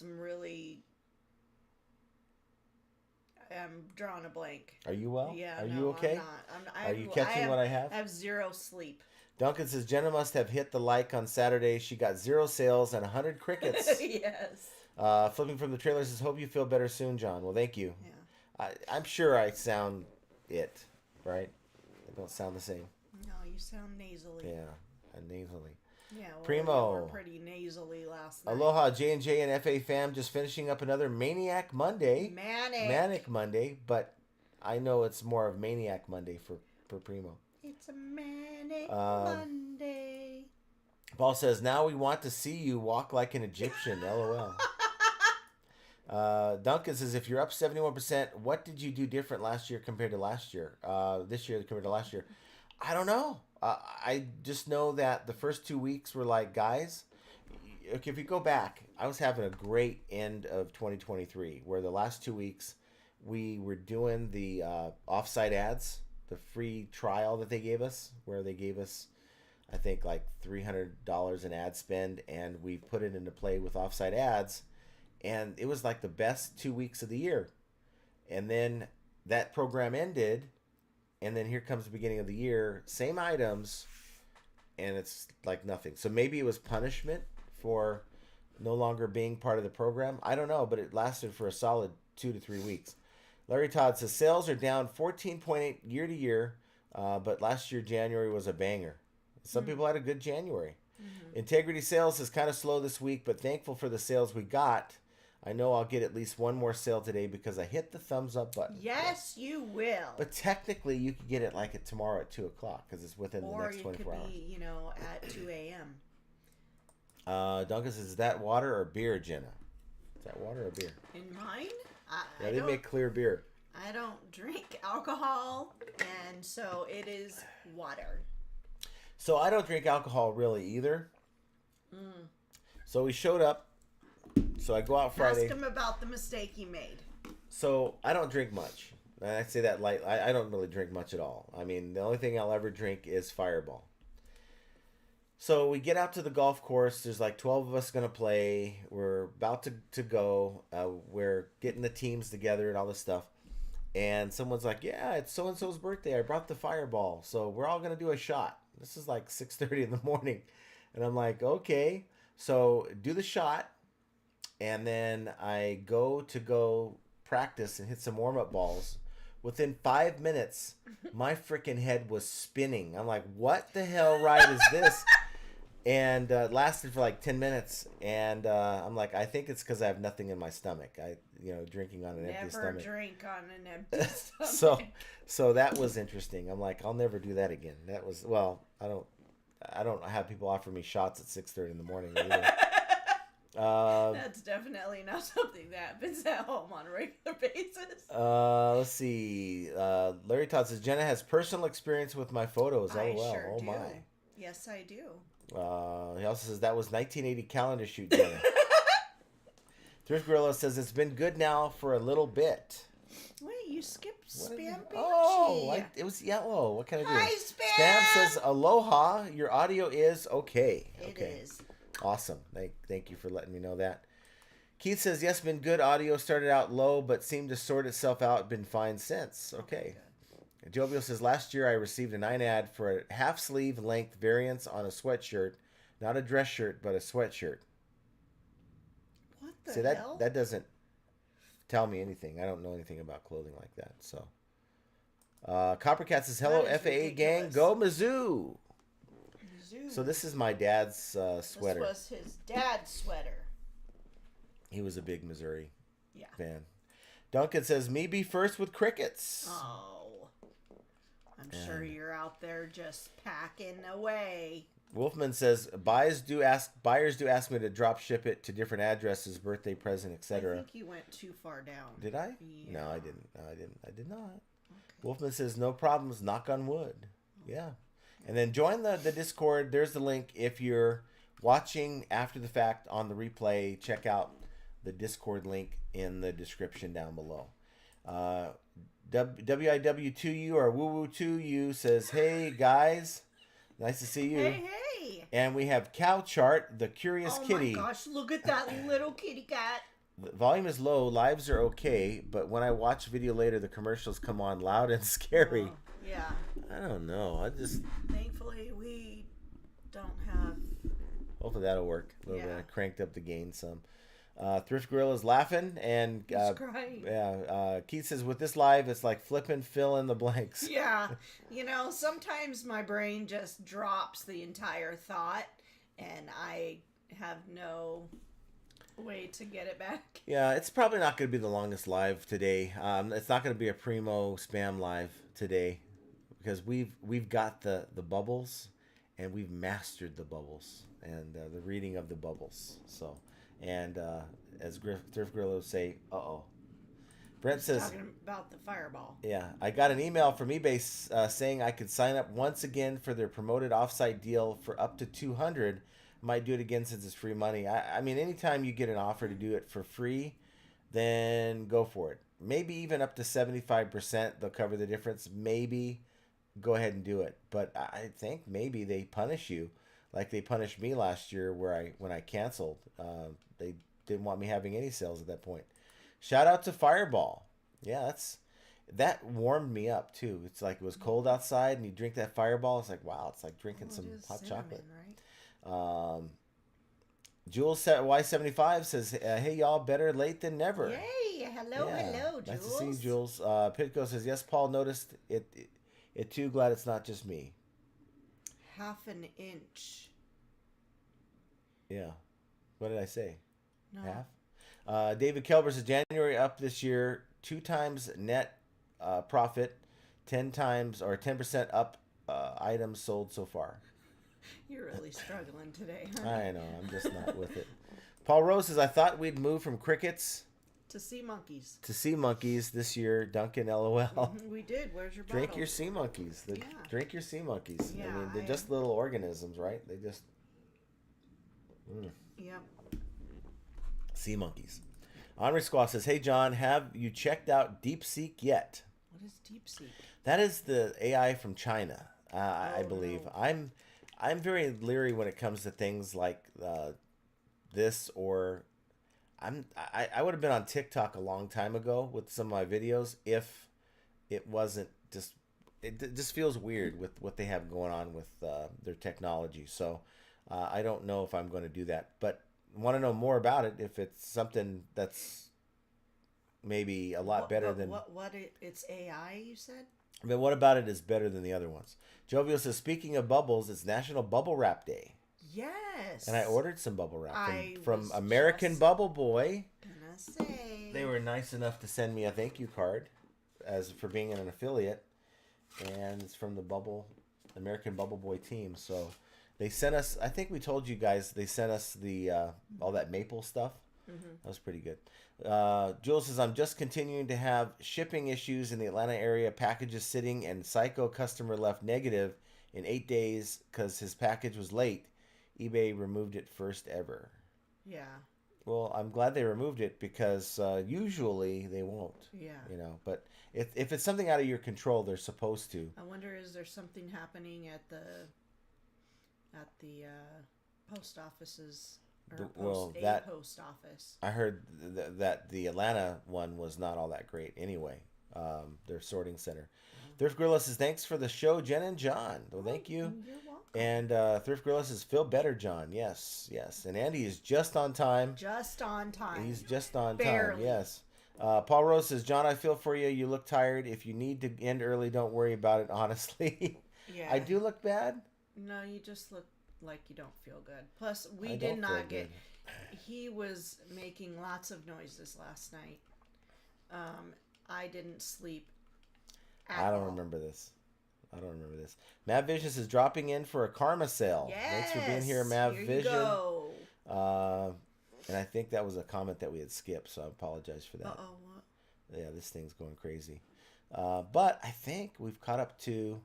really. I'm drawing a blank. Are you well? Yeah. Are you okay? I'm not. Are you catching what I have? I have zero sleep. Duncan says, Jenna must have hit the like on Saturday. She got 0 sales and 100 crickets. Yes. Flipping from the trailer says, hope you feel better soon, John. Well, thank you. Yeah. I'm sure I sound it, right? I don't sound the same. No, you sound nasally. Yeah, nasally. Yeah, well, Primo. you were pretty nasally last night. Aloha, J&J and FA fam, just finishing up another Maniac Monday. Manic Monday, but I know it's more of Maniac Monday for Primo. It's a Manic Monday. Paul says, now we want to see you walk like an Egyptian. LOL. Duncan says, if you're up 71%, what did you do different last year compared to last year? This year compared to last year? I don't know. I just know that the first 2 weeks were like, guys, if you go back, I was having a great end of 2023 where the last 2 weeks we were doing the offsite ads, the free trial that they gave us, where they gave us, I think, like $300 in ad spend, and we put it into play with offsite ads, and it was like the best 2 weeks of the year. And then that program ended. And then here comes the beginning of the year, same items, and it's like nothing. So maybe it was punishment for no longer being part of the program. I don't know, but it lasted for a solid 2 to 3 weeks. Larry Todd says, sales are down 14.8 year to year, but last year, January was a banger. Some people had a good January. Integrity Sales is kind of slow this week, but thankful for the sales we got. I know I'll get at least one more sale today because I hit the thumbs up button. Yes, you will. But technically, you could get it like tomorrow at 2 o'clock because it's within the next 24 hours. Or you could be, at 2 a.m. Duncan says, is that water or beer, Jenna? Is that water or beer? In mine? Yeah, they make clear beer. I don't drink alcohol, and so it is water. So I don't drink alcohol really either. So we showed up. So I go out Friday. Ask him about the mistake he made. So I don't drink much. And I say that light. I don't really drink much at all. I mean, the only thing I'll ever drink is Fireball. So we get out to the golf course. There's like 12 of us going to play. We're about to go. We're getting the teams together and all this stuff. And someone's like, yeah, it's so-and-so's birthday. I brought the Fireball. So we're all going to do a shot. This is like 6:30 in the morning. And I'm like, okay. So do the shot. And then I go practice and hit some warm-up balls. Within 5 minutes, my freaking head was spinning. I'm like, what the hell ride is this? And it lasted for like 10 minutes. And I'm like, I think it's because I have nothing in my stomach. Drinking on an empty stomach. Never drink on an empty stomach. So that was interesting. I'm like, I'll never do that again. That was, well, I don't have people offer me shots at 6:30 in the morning either. That's definitely not something that happens at home on a regular basis. Let's see. Larry Todd says, Jenna has personal experience with my photos. I LOL. sure Oh do. my. Yes, I do. He also says that was 1980 calendar shoot, Jenna. Thrift Gorilla says it's been good now for a little bit. Wait, you skipped Spam Beachy. Oh, it was yellow. What can I do? Hi, Spam. Spam says, aloha. Your audio is okay. It is. Awesome. Thank you for letting me know that. Keith says, yes, been good. Audio started out low, but seemed to sort itself out. Been fine since. Okay. Jovial says, last year I received a 9 ad for a half sleeve length variance on a sweatshirt. Not a dress shirt, but a sweatshirt. What the See, hell? that doesn't tell me anything. I don't know anything about clothing like that. So, Coppercat says, hello, That is FAA gang. ridiculous. Go Mizzou. Mizzou. So this is my dad's sweater. This was his dad's sweater. He was a big Missouri Yeah. fan. Duncan says, me be first with crickets. Oh. I'm sure you're out there just packing away. Wolfman says, buyers do ask me to drop ship it to different addresses, birthday present, I etc. think you went too far down. Did I? Yeah. No, I didn't. I did not. Okay. Wolfman says, no problems, knock on wood. Yeah. And then join the Discord. There's the link. If you're watching after the fact on the replay, check out the Discord link in the description down below. WIW2U or WooWoo2U says, hey guys, nice to see you. Hey. And we have Cow Chart, the Curious Kitty. Oh my gosh, look at that little kitty cat. The volume is low, lives are okay, but when I watch video later, the commercials come on loud and scary. Oh, yeah. I don't know. Thankfully, we don't have... Hopefully that'll work. A little bit. Yeah. I cranked up the gain some. Thrift Gorilla is laughing, and He's crying. Keith says, with this live, it's like flipping fill in the blanks. Yeah. Sometimes my brain just drops the entire thought, and I have no way to get it back. Yeah, it's probably not going to be the longest live today. It's not going to be a primo spam live today, because we've got the bubbles, and we've mastered the bubbles and the reading of the bubbles. So, and as Thrift Gorilla would say, uh-oh. Brent says, Talking about the fireball. yeah, I got an email from eBay saying I could sign up once again for their promoted offsite deal for up to 200. Might do it again since it's free money. I mean, anytime you get an offer to do it for free, then go for it. Maybe even up to 75%, they'll cover the difference. Maybe go ahead and do it. But I think maybe they punish you like they punished me last year when I canceled. They didn't want me having any sales at that point. Shout out to Fireball. Yeah, that warmed me up too. It's like it was cold outside and you drink that Fireball. It's like, wow, it's like drinking some hot chocolate. Right? Jules Y75 says, hey y'all, better late than never. Yay! Hello, Jules. Nice to see you, Jules. Pitco says, yes, Paul noticed it too. Glad it's not just me. Half an inch. Yeah. What did I say? No. Half? David Kelber says, January up this year, 2 times net profit, 10 times or 10% up items sold so far. You're really struggling today, huh? I know. I'm just not with it. Paul Rose says, I thought we'd move from crickets To sea monkeys. to sea monkeys this year. Duncan, LOL. We did. Where's your Drink bottle? your sea monkeys. Yeah. Drink your sea monkeys. I Yeah, mean, they're just little organisms, right? They just... Yep. Sea monkeys. Henri Squaw says, hey, John, have you checked out DeepSeek yet? What is DeepSeek? That is the AI from China, I believe. No. I'm very leery when it comes to things like this, or I would have been on TikTok a long time ago with some of my videos if it wasn't just it just feels weird with what they have going on with their technology. So I don't know if I'm going to do that, but want to know more about it. If it's something that's maybe a lot better than it's AI, you said? But what about it is better than the other ones? Jovial says, speaking of bubbles, it's National Bubble Wrap Day. Yes. And I ordered some bubble wrap from was American just Bubble Boy. Gonna say. They were nice enough to send me a thank you card for being an affiliate. And it's from the American Bubble Boy team. So they sent us, I think we told you guys, they sent us the all that maple stuff. Mm-hmm. That was pretty good. Jules says, I'm just continuing to have shipping issues in the Atlanta area. Packages sitting, and Psycho customer left negative in 8 days because his package was late. eBay removed it first ever. Yeah. Well, I'm glad they removed it because usually they won't. Yeah. But if it's something out of your control, they're supposed to. I wonder, is there something happening at the post offices? Post office. I heard that the Atlanta one was not all that great anyway. Their sorting center. Thrift Gorilla says, thanks for the show, Jen and John. Well, thank you. You're welcome. And Thrift Gorilla says, feel better, John. Yes. And Andy is just on time. Just on time. He's just on Barely. time. Yes. Paul Rose says, John, I feel for you. You look tired. If you need to end early, don't worry about it, honestly. Yeah. I do look bad. No, you just look like you don't feel good. Plus, we did not get... He was making lots of noises last night. I didn't sleep at I don't all. remember this. Mav Vision is dropping in for a Karma sale. Yes. Thanks for being here, Mav Here Vision. you go. And I think that was a comment that we had skipped, so I apologize for that. Uh-oh, what? Yeah, this thing's going crazy. But I think we've caught up to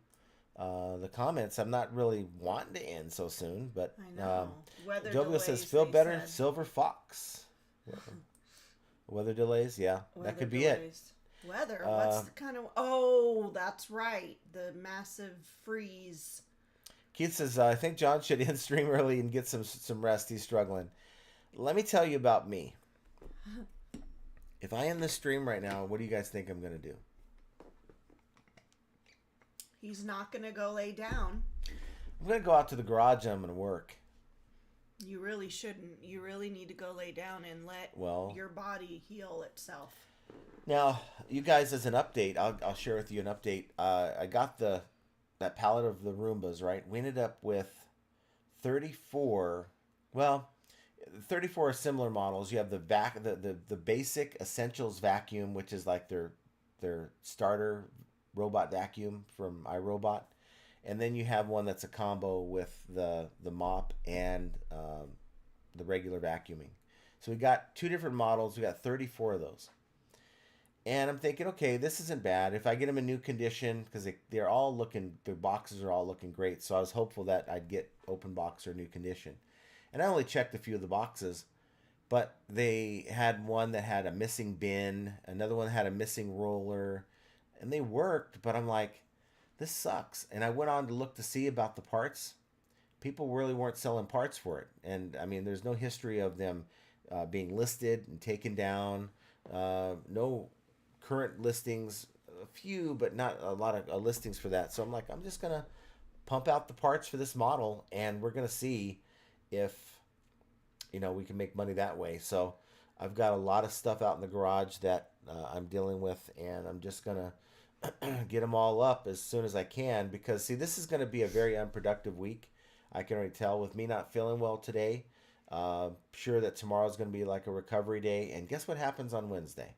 the comments. I'm not really wanting to end so soon, but I know. Weather Jovial delays, says, feel they better, said. Silver Fox. Weather delays, yeah, that could be delays. Weather? What's the kind of... Oh, that's right. The massive freeze. Keith says, I think John should end stream early and get some rest. He's struggling. Let me tell you about me. If I end the stream right now, what do you guys think I'm going to do? He's not going to go lay down. I'm going to go out to the garage and I'm going to work. You really shouldn't. You really need to go lay down and let your body heal itself. Now, you guys, as an update, I'll share with you an update. I got that pallet of the Roombas, right? We ended up with 34 similar models. You have the basic Essentials vacuum, which is like their starter robot vacuum from iRobot. And then you have one that's a combo with the mop and the regular vacuuming. So we got two different models. We got 34 of those. And I'm thinking, okay, this isn't bad. If I get them in new condition, because their boxes are all looking great. So I was hopeful that I'd get open box or new condition. And I only checked a few of the boxes, but they had one that had a missing bin, another one had a missing roller, and they worked, but I'm like, this sucks. And I went on to look to see about the parts. People really weren't selling parts for it. And I mean, there's no history of them being listed and taken down. No current listings, a few, but not a lot of listings for that. So I'm like, I'm just going to pump out the parts for this model, and we're going to see if, we can make money that way. So I've got a lot of stuff out in the garage that I'm dealing with, and I'm just going to get them all up as soon as I can, because, see, this is going to be a very unproductive week. I can already tell with me not feeling well today. Sure that tomorrow's going to be like a recovery day, and guess what happens on Wednesday?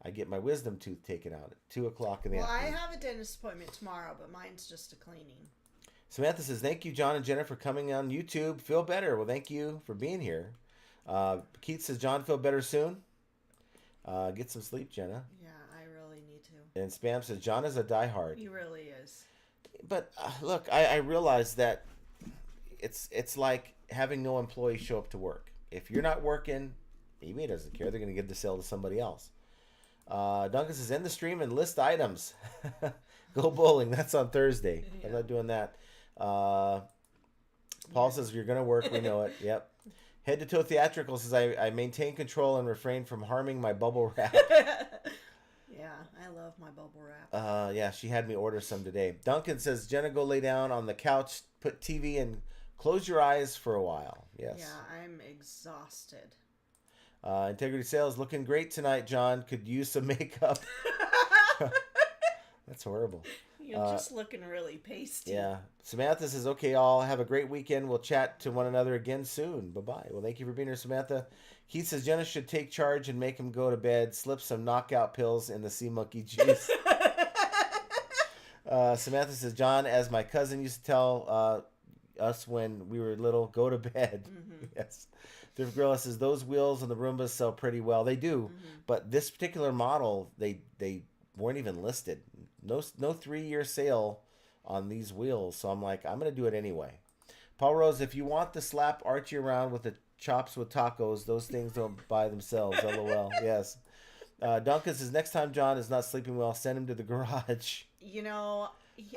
I get my wisdom tooth taken out at 2 o'clock in the afternoon. I have a dentist appointment tomorrow, but mine's just a cleaning. Samantha says, thank you, John and Jenna, for coming on YouTube. Feel better. Well, thank you for being here. Keith says, John, feel better soon. Get some sleep, Jenna. Yeah, I really need to. And Spam says, John is a diehard. He really is. But look, I realize that it's like having no employees show up to work. If you're not working, eBay doesn't care. They're going to give the sale to somebody else. Duncan says, end the stream and list items. Go bowling. That's on Thursday. Yeah. I'm not doing that. Paul says, you're going to work. We know it. Yep. Head to Toe Theatrical says, I maintain control and refrain from harming my bubble wrap. Yeah. Yeah, I love my bubble wrap. Yeah, she had me order some today. Duncan says, Jenna, go lay down on the couch, put TV, and close your eyes for a while. Yes. Yeah, I'm exhausted. Integrity Sales, looking great tonight, John. Could use some makeup. That's horrible. You're just looking really pasty. Yeah. Samantha says, okay, all have a great weekend. We'll chat to one another again soon. Bye-bye. Well, thank you for being here, Samantha. Keith says, Jenna should take charge and make him go to bed. Slip some knockout pills in the sea monkey juice. Samantha says, John, as my cousin used to tell us when we were little, go to bed. Mm-hmm. Yes. Thrift Gorilla says, those wheels on the Roombas sell pretty well. They do. Mm-hmm. But this particular model, they weren't even listed. No 3-year sale on these wheels. So I'm like, I'm going to do it anyway. Paul Rose, if you want to slap Archie around with the chops with tacos, those things don't buy themselves. LOL. Yes. Duncan says, next time John is not sleeping well, send him to the garage. You know,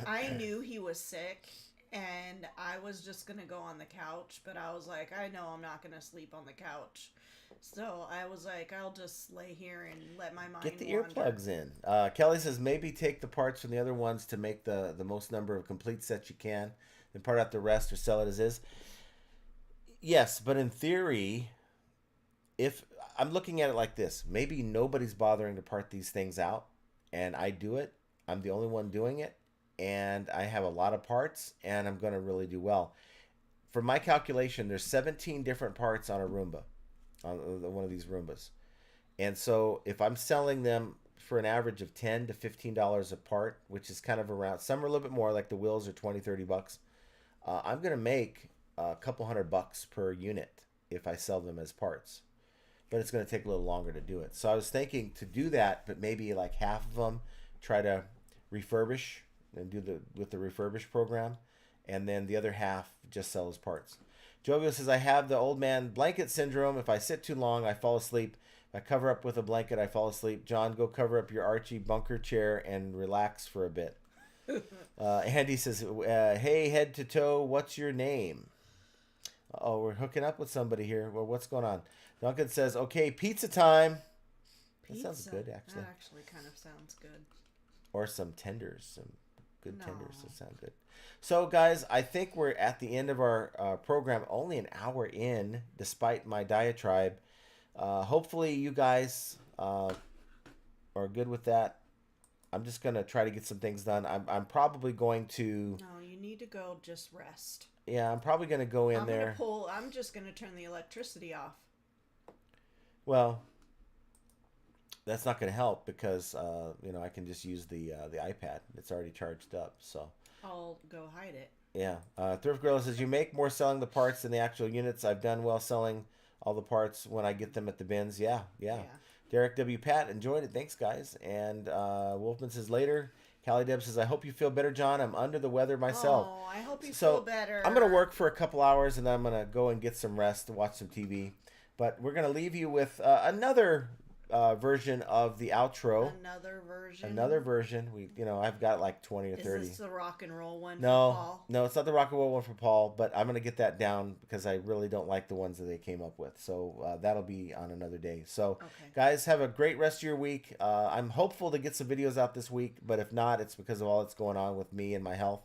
I knew he was sick, and I was just going to go on the couch, but I was like, I know I'm not going to sleep on the couch. So I was like, I'll just lay here and let my mind get the wander. earplugs in. Kelly says, maybe take the parts from the other ones to make the most number of complete sets you can, then part out the rest or sell it as is. Yes, but in theory, if I'm looking at it like this, maybe nobody's bothering to part these things out, and I do it. I'm the only one doing it, and I have a lot of parts, and I'm going to really do well. For my calculation, there's 17 different parts on a Roomba, on one of these Roombas. And so if I'm selling them for an average of $10 to $15 a part, which is kind of around, some are a little bit more, like the wheels are $20, $30, I'm going to make a couple $100 per unit if I sell them as parts. But it's going to take a little longer to do it. So I was thinking to do that, but maybe like half of them try to refurbish and do with the refurbish program, and then the other half just sell as parts. Jovial says, I have the old man blanket syndrome. If I sit too long, I fall asleep. If I cover up with a blanket, I fall asleep. John, go cover up your Archie bunker chair and relax for a bit. Andy says, hey, head to toe, what's your name? Oh, we're hooking up with somebody here. Well, what's going on? Duncan says, okay, pizza time. Pizza? That sounds good, actually. That actually kind of sounds good. Or some tenders, some good tenders that sound good. So, guys, I think we're at the end of our program, only an hour in, despite my diatribe. Hopefully, you guys are good with that. I'm just going to try to get some things done. I'm probably going to... No, you need to go just rest. Yeah, I'm probably going to go in there. I'm just going to turn the electricity off. Well, that's not going to help because, I can just use the iPad. It's already charged up, so... I'll go hide it. Yeah. Thrift Gorilla says, you make more selling the parts than the actual units. I've done well selling all the parts when I get them at the bins. Yeah. Derek W. Pat, enjoyed it. Thanks, guys. And Wolfman says, later. Callie Deb says, I hope you feel better, John. I'm under the weather myself. Oh, I hope you feel better. I'm going to work for a couple hours, and then I'm going to go and get some rest and watch some TV. But we're going to leave you with another version of the outro. Another version. I've got like 20 or 30. Is this the rock and roll one for No, Paul? No, it's not the rock and roll one for Paul, but I'm going to get that down because I really don't like the ones that they came up with. So that'll be on another day. So, guys, have a great rest of your week. I'm hopeful to get some videos out this week, but if not, it's because of all that's going on with me and my health.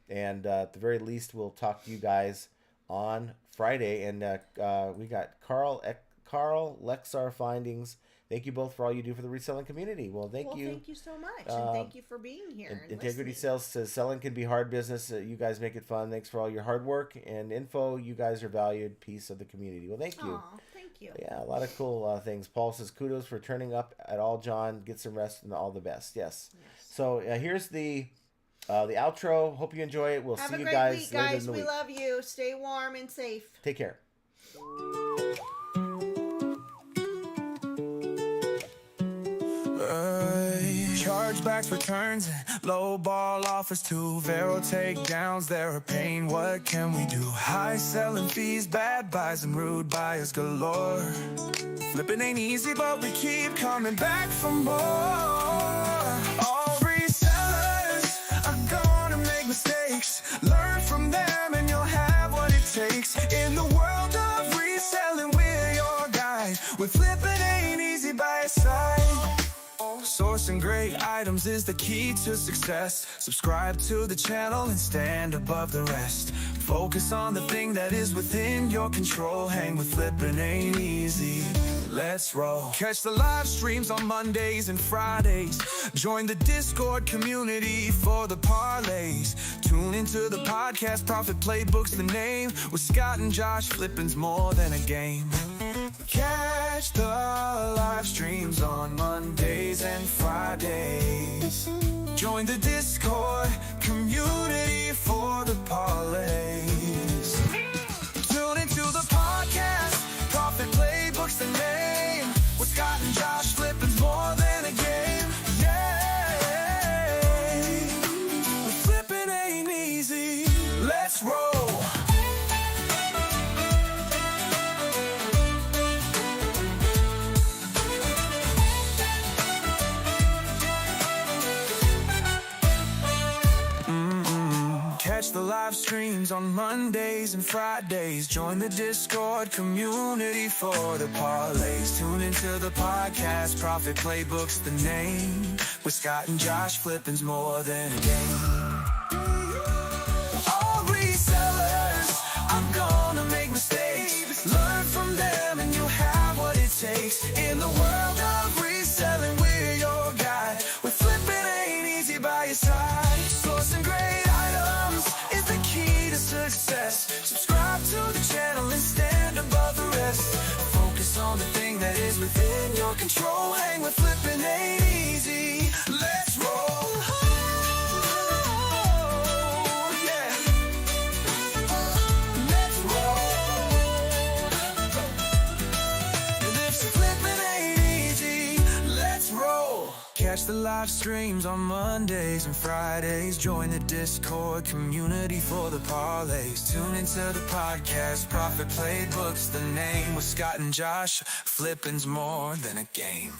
And at the very least, we'll talk to you guys on Friday. And we got Carl Lexar Findings. Thank you both for all you do for the reselling community. Well, thank you. Thank you so much, and thank you for being here. And Integrity listening. Sales says selling can be hard business. You guys make it fun. Thanks for all your hard work and info. You guys are valued piece of the community. Well, thank you. Aw, thank you. Yeah, a lot of cool things. Paul says kudos for turning up at all, John. Get some rest and all the best. Yes. So here's the outro. Hope you enjoy it. We'll see you guys later in the week. We love you. Stay warm and safe. Take care. Chargebacks, returns, and low ball offers too. Vero takedowns, they're a pain. What can we do? High selling fees, bad buys, and rude buyers galore. Flipping ain't easy, but we keep coming back for more. All resellers are gonna make mistakes. Learn from them, and you'll have what it takes. In the world of reselling, we're your guide. With flipping ain't easy by your side. Sourcing great great items is the key to success. Subscribe to the channel and stand above the rest. Focus on the thing that is within your control. Hang with flipping ain't easy. Let's roll. Catch the live streams on Mondays and Fridays. Join the Discord community for the parlays. Tune into the podcast, Profit Playbook's the name. With Scott and Josh, flipping's more than a game. Catch the live streams on Mondays and Fridays. Join the Discord community for the parlays. Tune into the podcast, Profit Playbook's the name. With Scott and Josh, flipping's more than a game. Yay! Flipping ain't easy. Let's roll. Catch the live streams on Mondays and Fridays. Join the Discord community for the parlays. Tune into the podcast, Profit Playbook's the name. With Scott and Josh, flipping's more than a game. All resellers, I'm gonna make mistakes. Learn from them and you'll have what it takes. In the world of reselling, we're your guide. With flipping ain't easy by your side. Sourcing great items is the key to success. Subscribe to the channel and stand above the rest. Focus on the thing that is within your control. Hang with flipping ain't easy. Let's roll. Yeah. Let's roll. And if flipping ain't easy, let's roll. Catch the live streams on Mondays and Fridays. Join the Discord community for the parlays. Tune into the podcast, Profit Playbook's the name. With Scott and Josh, flipping's more than a game.